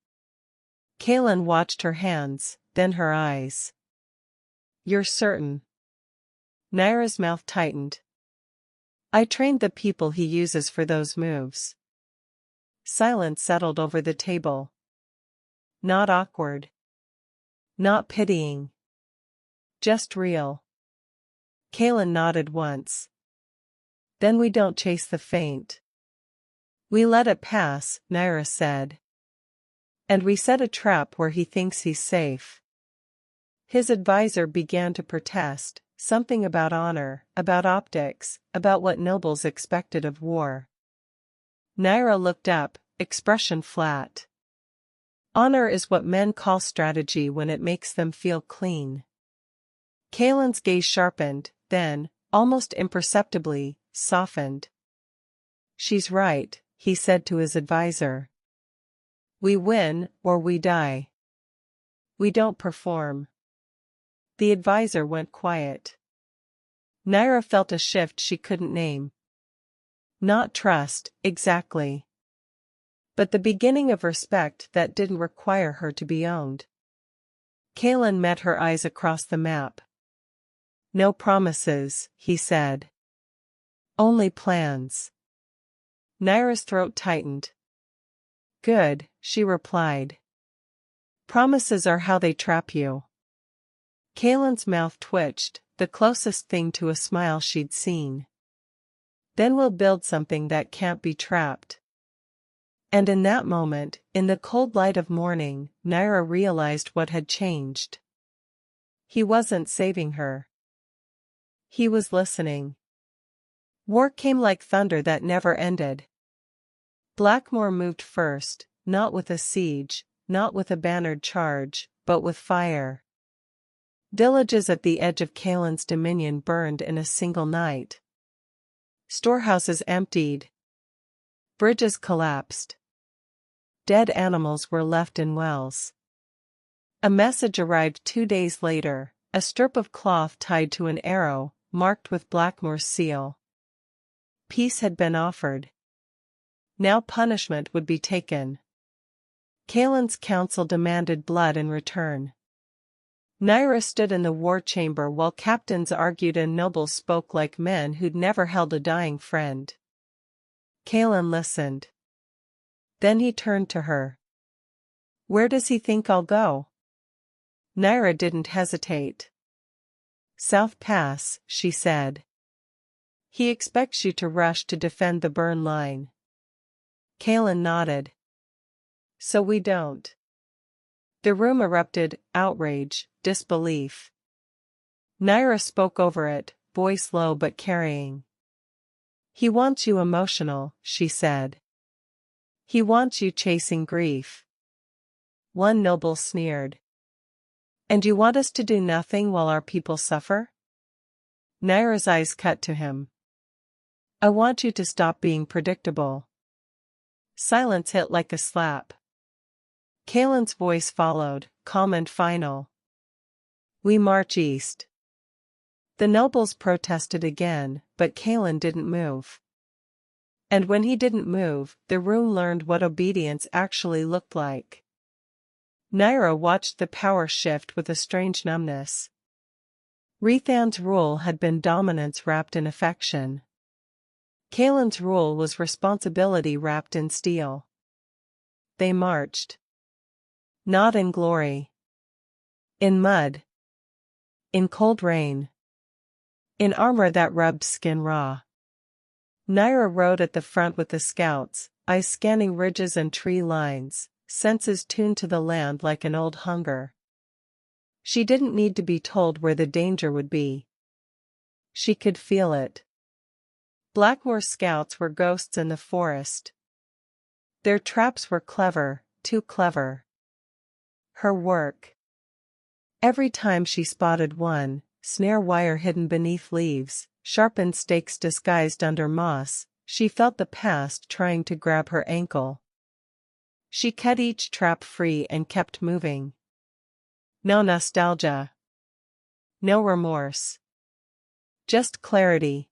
Kalen watched her hands, then her eyes. "You're certain?" Naira's mouth tightened. "I trained the people he uses for those moves." Silence settled over the table. Not awkward. Not pitying. Just real. Kalen nodded once. "Then we don't chase the feint. We let it pass," Naira said. "And we set a trap where he thinks he's safe." His advisor began to protest, something about honor, about optics, about what nobles expected of war. Naira looked up, expression flat. "Honor is what men call strategy when it makes them feel clean." Kalen's gaze sharpened, then, almost imperceptibly, softened. "She's right," he said to his advisor. "We win, or we die. We don't perform." The advisor went quiet. Naira felt a shift she couldn't name. Not trust, exactly. But the beginning of respect that didn't require her to be owned. Kalen met her eyes across the map. "No promises," he said. "Only plans." Naira's throat tightened. "Good," she replied. "Promises are how they trap you." Kalen's mouth twitched, the closest thing to a smile she'd seen. "Then we'll build something that can't be trapped." And in that moment, in the cold light of morning, Naira realized what had changed. He wasn't saving her. He was listening. War came like thunder that never ended. Blackmore moved first, not with a siege, not with a bannered charge, but with fire. Villages at the edge of Kalen's dominion burned in a single night. Storehouses emptied. Bridges collapsed. Dead animals were left in wells. A message arrived 2 days later, a strip of cloth tied to an arrow, marked with Blackmore's seal. Peace had been offered. Now punishment would be taken. Kaelin's council demanded blood in return. Nyra stood in the war chamber while captains argued and nobles spoke like men who'd never held a dying friend. Kaelin listened. Then he turned to her. "Where does he think I'll go?" Nyra didn't hesitate. "South Pass," she said. "He expects you to rush to defend the burn line." Kaelin nodded. "So we don't." The room erupted, outrage, disbelief. Nyra spoke over it, voice low but carrying. "He wants you emotional," she said. "He wants you chasing grief." One noble sneered. "And you want us to do nothing while our people suffer?" Nyra's eyes cut to him. "I want you to stop being predictable." Silence hit like a slap. Kaelin's voice followed, calm and final. "We march east." The nobles protested again, but Kaelin didn't move. And when he didn't move, the room learned what obedience actually looked like. Nyra watched the power shift with a strange numbness. Rethan's rule had been dominance wrapped in affection. Kaelin's rule was responsibility wrapped in steel. They marched. Not in glory. In mud. In cold rain. In armor that rubbed skin raw. Nyra rode at the front with the scouts, eyes scanning ridges and tree lines, senses tuned to the land like an old hunger. She didn't need to be told where the danger would be. She could feel it. Blackmoor's scouts were ghosts in the forest. Their traps were clever, too clever. Her work. Every time she spotted one, snare wire hidden beneath leaves, sharpened stakes disguised under moss, she felt the past trying to grab her ankle. She cut each trap free and kept moving. No nostalgia. No remorse. Just clarity.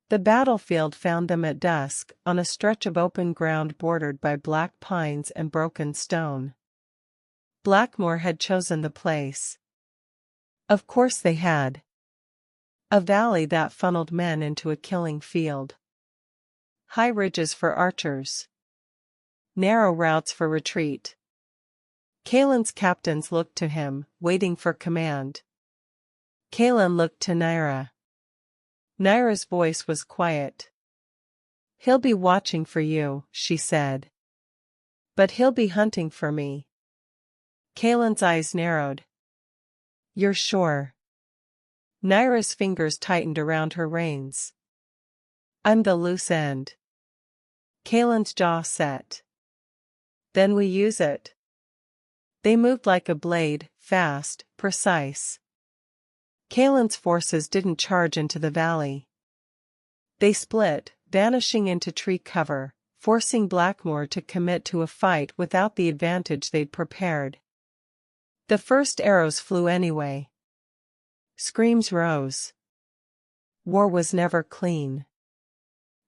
The battlefield found them at dusk, on a stretch of open ground bordered by black pines and broken stone. Blackmoor had chosen the place. Of course they had. A valley that funneled men into a killing field. High ridges for archers. Narrow routes for retreat. Kaelin's captains looked to him, waiting for command. Kaelin looked to Nyra. Nyra's voice was quiet. "He'll be watching for you," she said. "But he'll be hunting for me." Kaelin's eyes narrowed. "You're sure?" Nyra's fingers tightened around her reins. "I'm the loose end." Kaelin's jaw set. "Then we use it." They moved like a blade, fast, precise. Kaelin's forces didn't charge into the valley. They split, vanishing into tree cover, forcing Blackmoor to commit to a fight without the advantage they'd prepared. The first arrows flew anyway. Screams rose. War was never clean.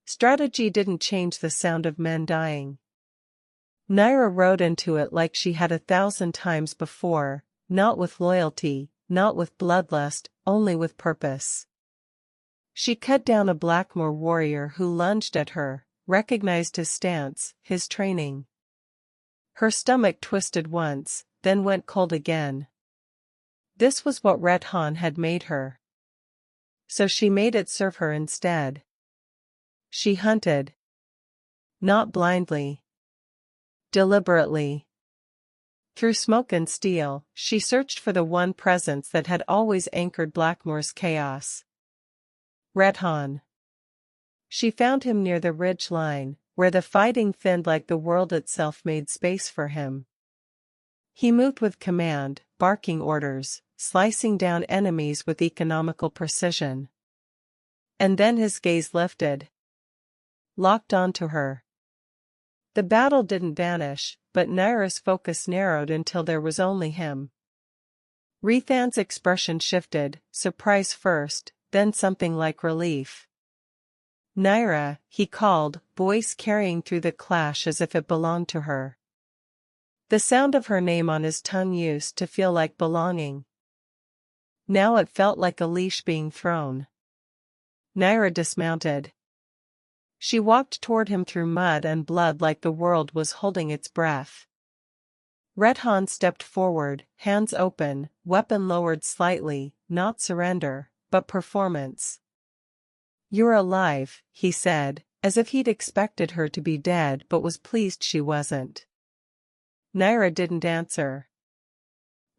Strategy didn't change the sound of men dying. Nyra rode into it like she had 1,000 times before, not with loyalty, not with bloodlust, only with purpose. She cut down a Blackmoor warrior who lunged at her, recognized his stance, his training. Her stomach twisted once, then went cold again. This was what Rethan had made her. So she made it serve her instead. She hunted. Not blindly. Deliberately. Through smoke and steel, she searched for the one presence that had always anchored Blackmoor's chaos. Rethan. She found him near the ridge line, where the fighting thinned like the world itself made space for him. He moved with command, barking orders, slicing down enemies with economical precision. And then his gaze lifted. Locked onto her. The battle didn't vanish, but Nyra's focus narrowed until there was only him. Rethan's expression shifted, surprise first, then something like relief. Naira, he called, voice carrying through the clash as if it belonged to her. The sound of her name on his tongue used to feel like belonging. Now it felt like a leash being thrown. Naira dismounted. She walked toward him through mud and blood like the world was holding its breath. Redhan stepped forward, hands open, weapon lowered slightly, not surrender, but performance. "You're alive," he said, as if he'd expected her to be dead but was pleased she wasn't. Naira didn't answer.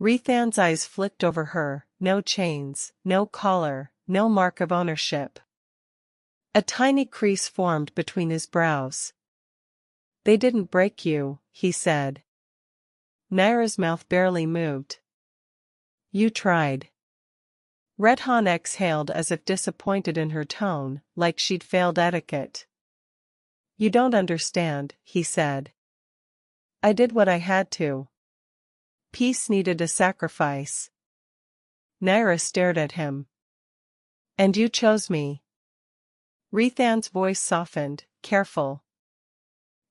Rethan's eyes flicked over her, no chains, no collar, no mark of ownership. A tiny crease formed between his brows. "They didn't break you," he said. Naira's mouth barely moved. "You tried." Redhan exhaled as if disappointed in her tone, like she'd failed etiquette. "You don't understand," he said. "I did what I had to. Peace needed a sacrifice." Naira stared at him. "And you chose me." Rethan's voice softened, careful.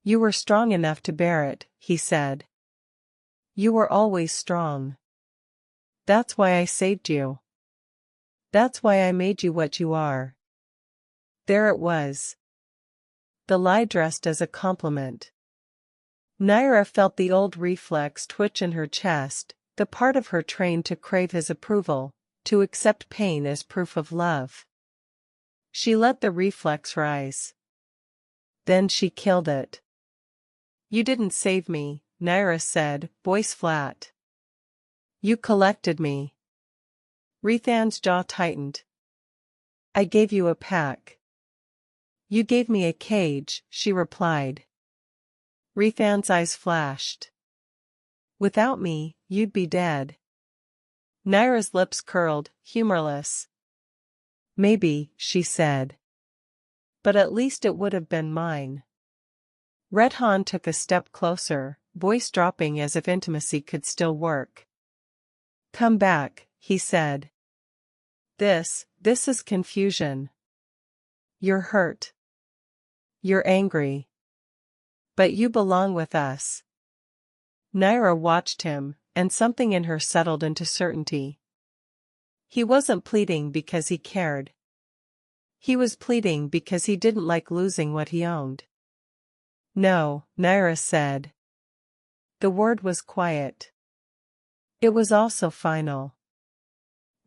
"You were strong enough to bear it," he said. "You were always strong. That's why I saved you. That's why I made you what you are." There it was. The lie dressed as a compliment. Naira felt the old reflex twitch in her chest, the part of her trained to crave his approval, to accept pain as proof of love. She let the reflex rise. Then she killed it. "You didn't save me," Naira said, voice flat. "You collected me." Rethan's jaw tightened. "I gave you a pack." "You gave me a cage," she replied. Rethan's eyes flashed. "Without me, you'd be dead." Naira's lips curled, humorless. "Maybe," she said. "But at least it would have been mine." Redhan took a step closer, voice dropping as if intimacy could still work. "Come back," he said. This is confusion. You're hurt. You're angry. But you belong with us." Naira watched him, and something in her settled into certainty. He wasn't pleading because he cared. He was pleading because he didn't like losing what he owned. "No," Naira said. The word was quiet. It was also final.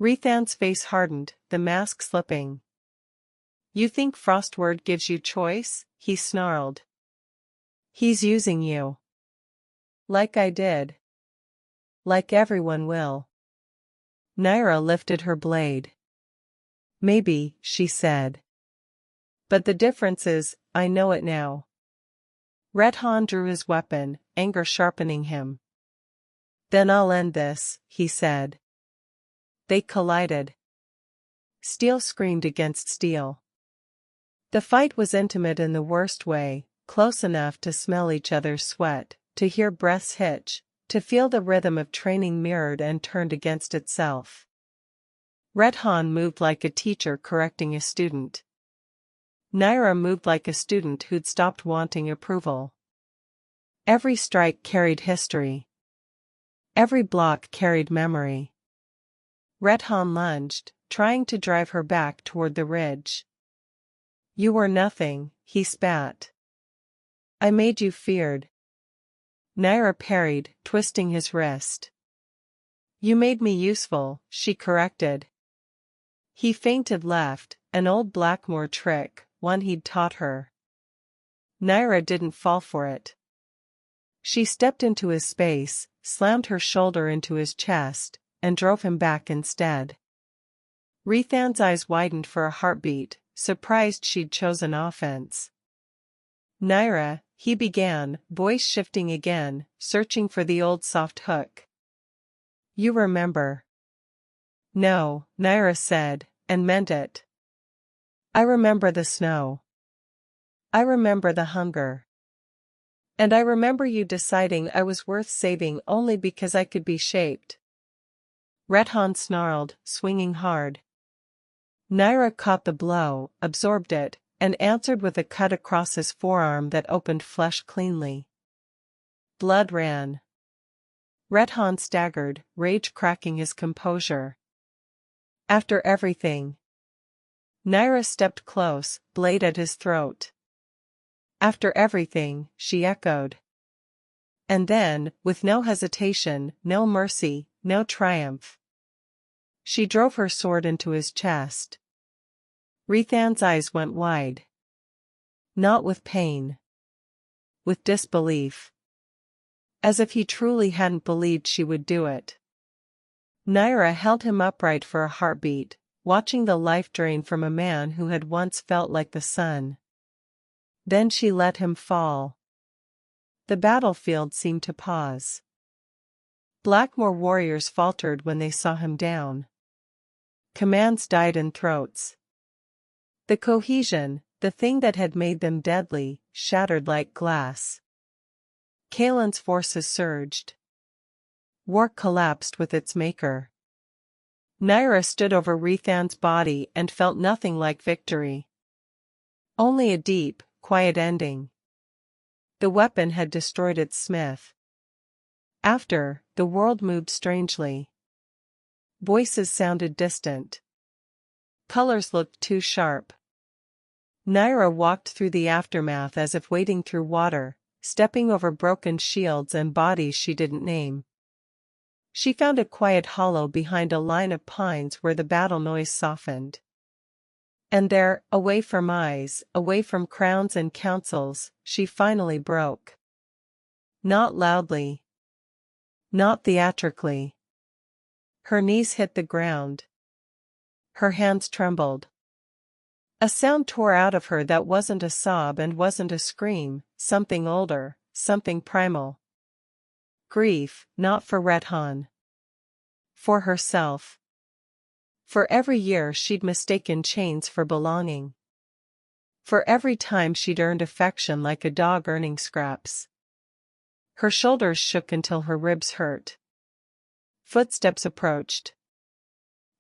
Rethan's face hardened, the mask slipping. "You think Frostward gives you choice?" he snarled. "He's using you. Like I did. Like everyone will." Naira lifted her blade. "Maybe," she said. "But the difference is, I know it now." Redhan drew his weapon, anger sharpening him. "Then I'll end this," he said. They collided. Steel screamed against steel. The fight was intimate in the worst way, close enough to smell each other's sweat, to hear breaths hitch, to feel the rhythm of training mirrored and turned against itself. Redhan moved like a teacher correcting a student. Naira moved like a student who'd stopped wanting approval. Every strike carried history. Every block carried memory. Redhan lunged, trying to drive her back toward the ridge. "You were nothing," he spat. "I made you feared." Naira parried, twisting his wrist. "You made me useful," she corrected. He feinted left, an old Blackmore trick, one he'd taught her. Naira didn't fall for it. She stepped into his space, slammed her shoulder into his chest, and drove him back instead. Rethan's eyes widened for a heartbeat, surprised she'd chosen offense. "Naira," he began, voice shifting again, searching for the old soft hook. "You remember." "No," Naira said, and meant it. "I remember the snow. I remember the hunger. And I remember you deciding I was worth saving only because I could be shaped." Redhan snarled, swinging hard. Naira caught the blow, absorbed it, and answered with a cut across his forearm that opened flesh cleanly. Blood ran. Redhan staggered, rage cracking his composure. After everything. Naira stepped close, blade at his throat. After everything, she echoed. And then, with no hesitation, no mercy, no triumph, she drove her sword into his chest. Rethan's eyes went wide. Not with pain. With disbelief. As if he truly hadn't believed she would do it. Naira held him upright for a heartbeat, watching the life drain from a man who had once felt like the sun. Then she let him fall. The battlefield seemed to pause. Blackmore warriors faltered when they saw him down. Commands died in throats. The cohesion, the thing that had made them deadly, shattered like glass. Kaelin's forces surged. War collapsed with its maker. Naira stood over Rethan's body and felt nothing like victory. Only a deep, quiet ending. The weapon had destroyed its smith. After, the world moved strangely. Voices sounded distant. Colors looked too sharp. Naira walked through the aftermath as if wading through water, stepping over broken shields and bodies she didn't name. She found a quiet hollow behind a line of pines where the battle noise softened. And there, away from eyes, away from crowns and councils, she finally broke. Not loudly. Not theatrically. Her knees hit the ground. Her hands trembled. A sound tore out of her that wasn't a sob and wasn't a scream, something older, something primal. Grief, not for Redhan. For herself. For every year she'd mistaken chains for belonging. For every time she'd earned affection like a dog earning scraps. Her shoulders shook until her ribs hurt. Footsteps approached.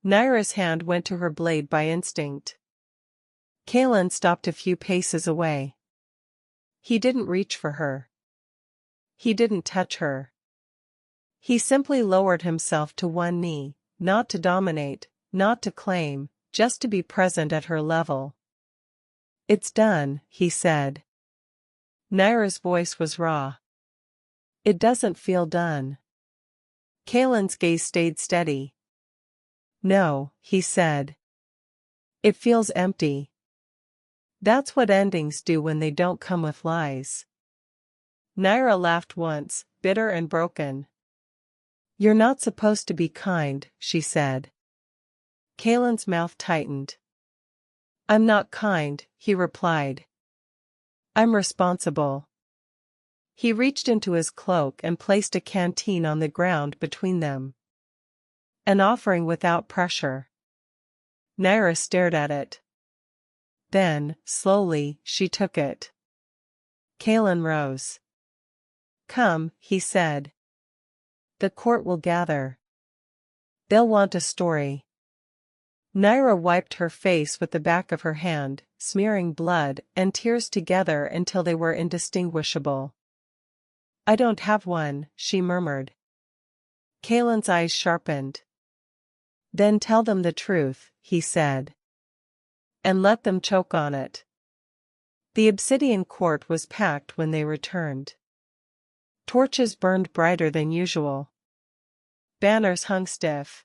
Naira's hand went to her blade by instinct. Kaelin stopped a few paces away. He didn't reach for her. He didn't touch her. He simply lowered himself to one knee, not to dominate, not to claim, just to be present at her level. "It's done," he said. Naira's voice was raw. "It doesn't feel done." Kaelin's gaze stayed steady. "No," he said. "It feels empty." That's what endings do when they don't come with lies. Naira laughed once, bitter and broken. "You're not supposed to be kind," she said. Kaelin's mouth tightened. "I'm not kind," he replied. "I'm responsible." He reached into his cloak and placed a canteen on the ground between them. An offering without pressure. Naira stared at it. Then, slowly, she took it. Kaelin rose. "Come," he said. "The court will gather. They'll want a story." Naira wiped her face with the back of her hand, smearing blood and tears together until they were indistinguishable. "I don't have one," she murmured. Kaelin's eyes sharpened. "Then tell them the truth," he said. "And let them choke on it." The obsidian court was packed when they returned. Torches burned brighter than usual. Banners hung stiff.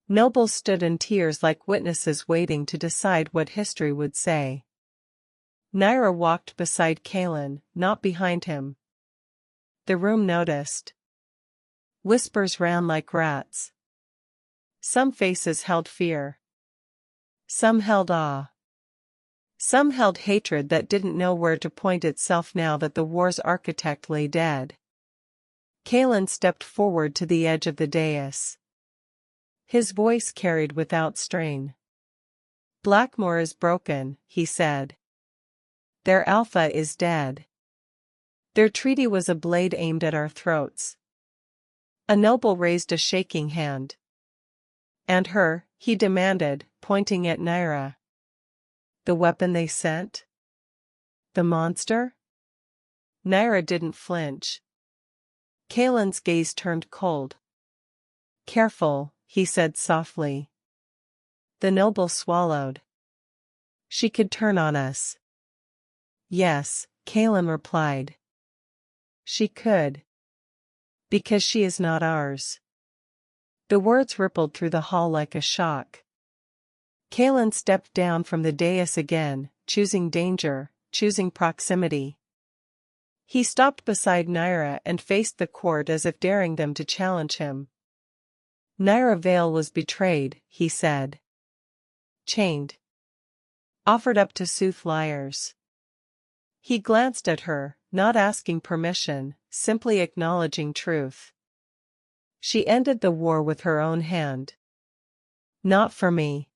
Nobles stood in tears like witnesses waiting to decide what history would say. Naira walked beside Kaelin, not behind him. The room noticed. Whispers ran like rats. Some faces held fear. Some held awe. Some held hatred that didn't know where to point itself now that the war's architect lay dead. Kaelin stepped forward to the edge of the dais. His voice carried without strain. "Blackmore is broken," he said. "Their alpha is dead. Their treaty was a blade aimed at our throats." A noble raised a shaking hand. "And her," he demanded, pointing at Naira. The weapon they sent? The monster? Naira didn't flinch. Kalen's gaze turned cold. Careful, he said softly. The noble swallowed. She could turn on us. Yes, Kalen replied. She could. Because she is not ours. The words rippled through the hall like a shock. Kalen stepped down from the dais again, choosing danger, choosing proximity. He stopped beside Naira and faced the court as if daring them to challenge him. Naira Vale was betrayed, he said. Chained. Offered up to sooth liars. He glanced at her, not asking permission, simply acknowledging truth. She ended the war with her own hand. Not for me.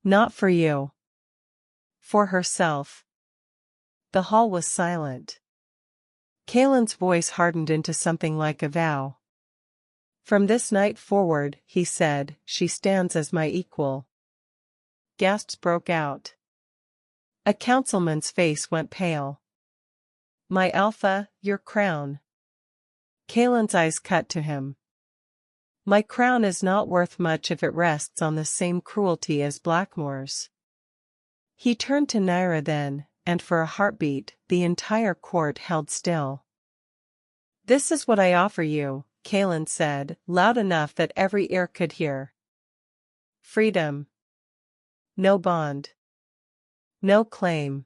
Not for you. For herself. The hall was silent. Kalen's voice hardened into something like a vow. From this night forward, he said, she stands as my equal. Gasps broke out. A councilman's face went pale. My alpha, your crown. Kalen's eyes cut to him. My crown is not worth much if it rests on the same cruelty as Blackmore's. He turned to Naira then, and for a heartbeat, the entire court held still. This is what I offer you, Kalen said, loud enough that every ear could hear. Freedom. No bond. No claim.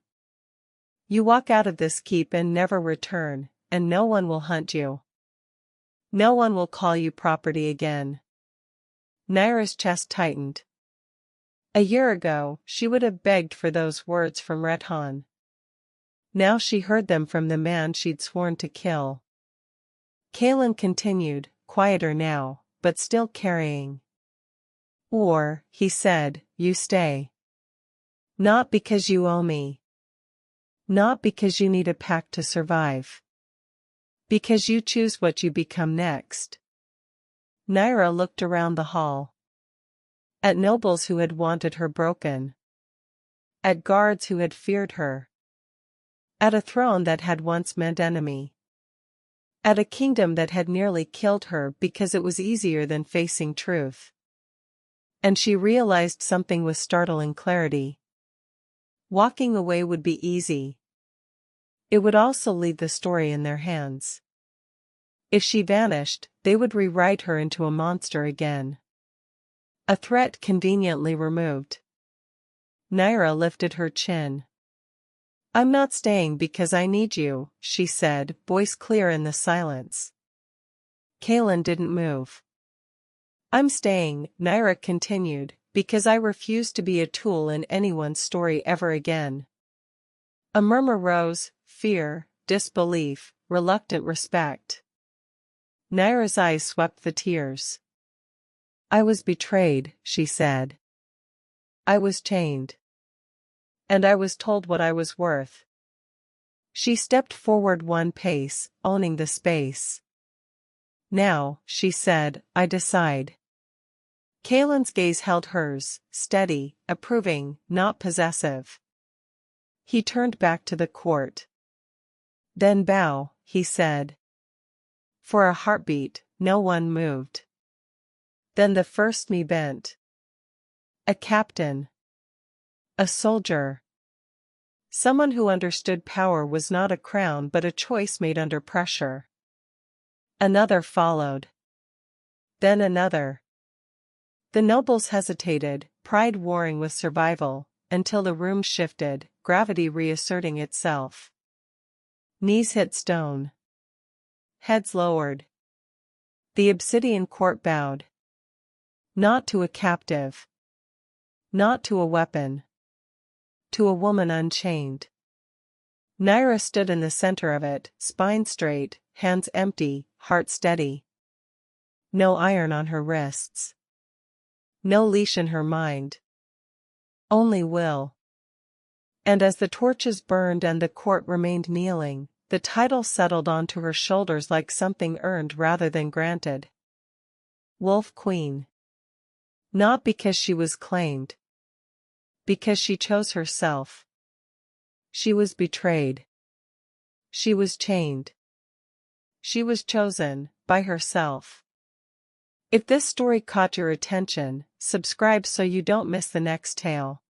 You walk out of this keep and never return, and no one will hunt you. No one will call you property again. Naira's chest tightened. A year ago, she would have begged for those words from Rethan. Now she heard them from the man she'd sworn to kill. Kalen continued, quieter now, but still carrying. Or, he said, you stay. Not because you owe me. Not because you need a pact to survive. Because you choose what you become next. Naira looked around the hall. At nobles who had wanted her broken. At guards who had feared her. At a throne that had once meant enemy. At a kingdom that had nearly killed her because it was easier than facing truth. And she realized something with startling clarity. Walking away would be easy. It would also leave the story in their hands. If she vanished, they would rewrite her into a monster again. A threat conveniently removed. Naira lifted her chin. I'm not staying because I need you, she said, voice clear in the silence. Kalen didn't move. I'm staying, Naira continued, because I refuse to be a tool in anyone's story ever again. A murmur rose, fear, disbelief, reluctant respect. Naira's eyes swept the tears. I was betrayed, she said. I was chained. And I was told what I was worth. She stepped forward one pace, owning the space. Now, she said, I decide. Kalen's gaze held hers, steady, approving, not possessive. He turned back to the court. Then bow, he said. For a heartbeat, no one moved. Then the first me bent. A captain. A soldier. Someone who understood power was not a crown but a choice made under pressure. Another followed. Then another. The nobles hesitated, pride warring with survival, until the room shifted, gravity reasserting itself. Knees hit stone. Heads lowered. The obsidian court bowed. Not to a captive. Not to a weapon. To a woman unchained. Naira stood in the center of it, spine straight, hands empty, heart steady. No iron on her wrists. No leash in her mind. Only will. And as the torches burned and the court remained kneeling, the title settled onto her shoulders like something earned rather than granted. Wolf Queen. Not because she was claimed. Because she chose herself. She was betrayed. She was chained. She was chosen, by herself. If this story caught your attention, subscribe so you don't miss the next tale.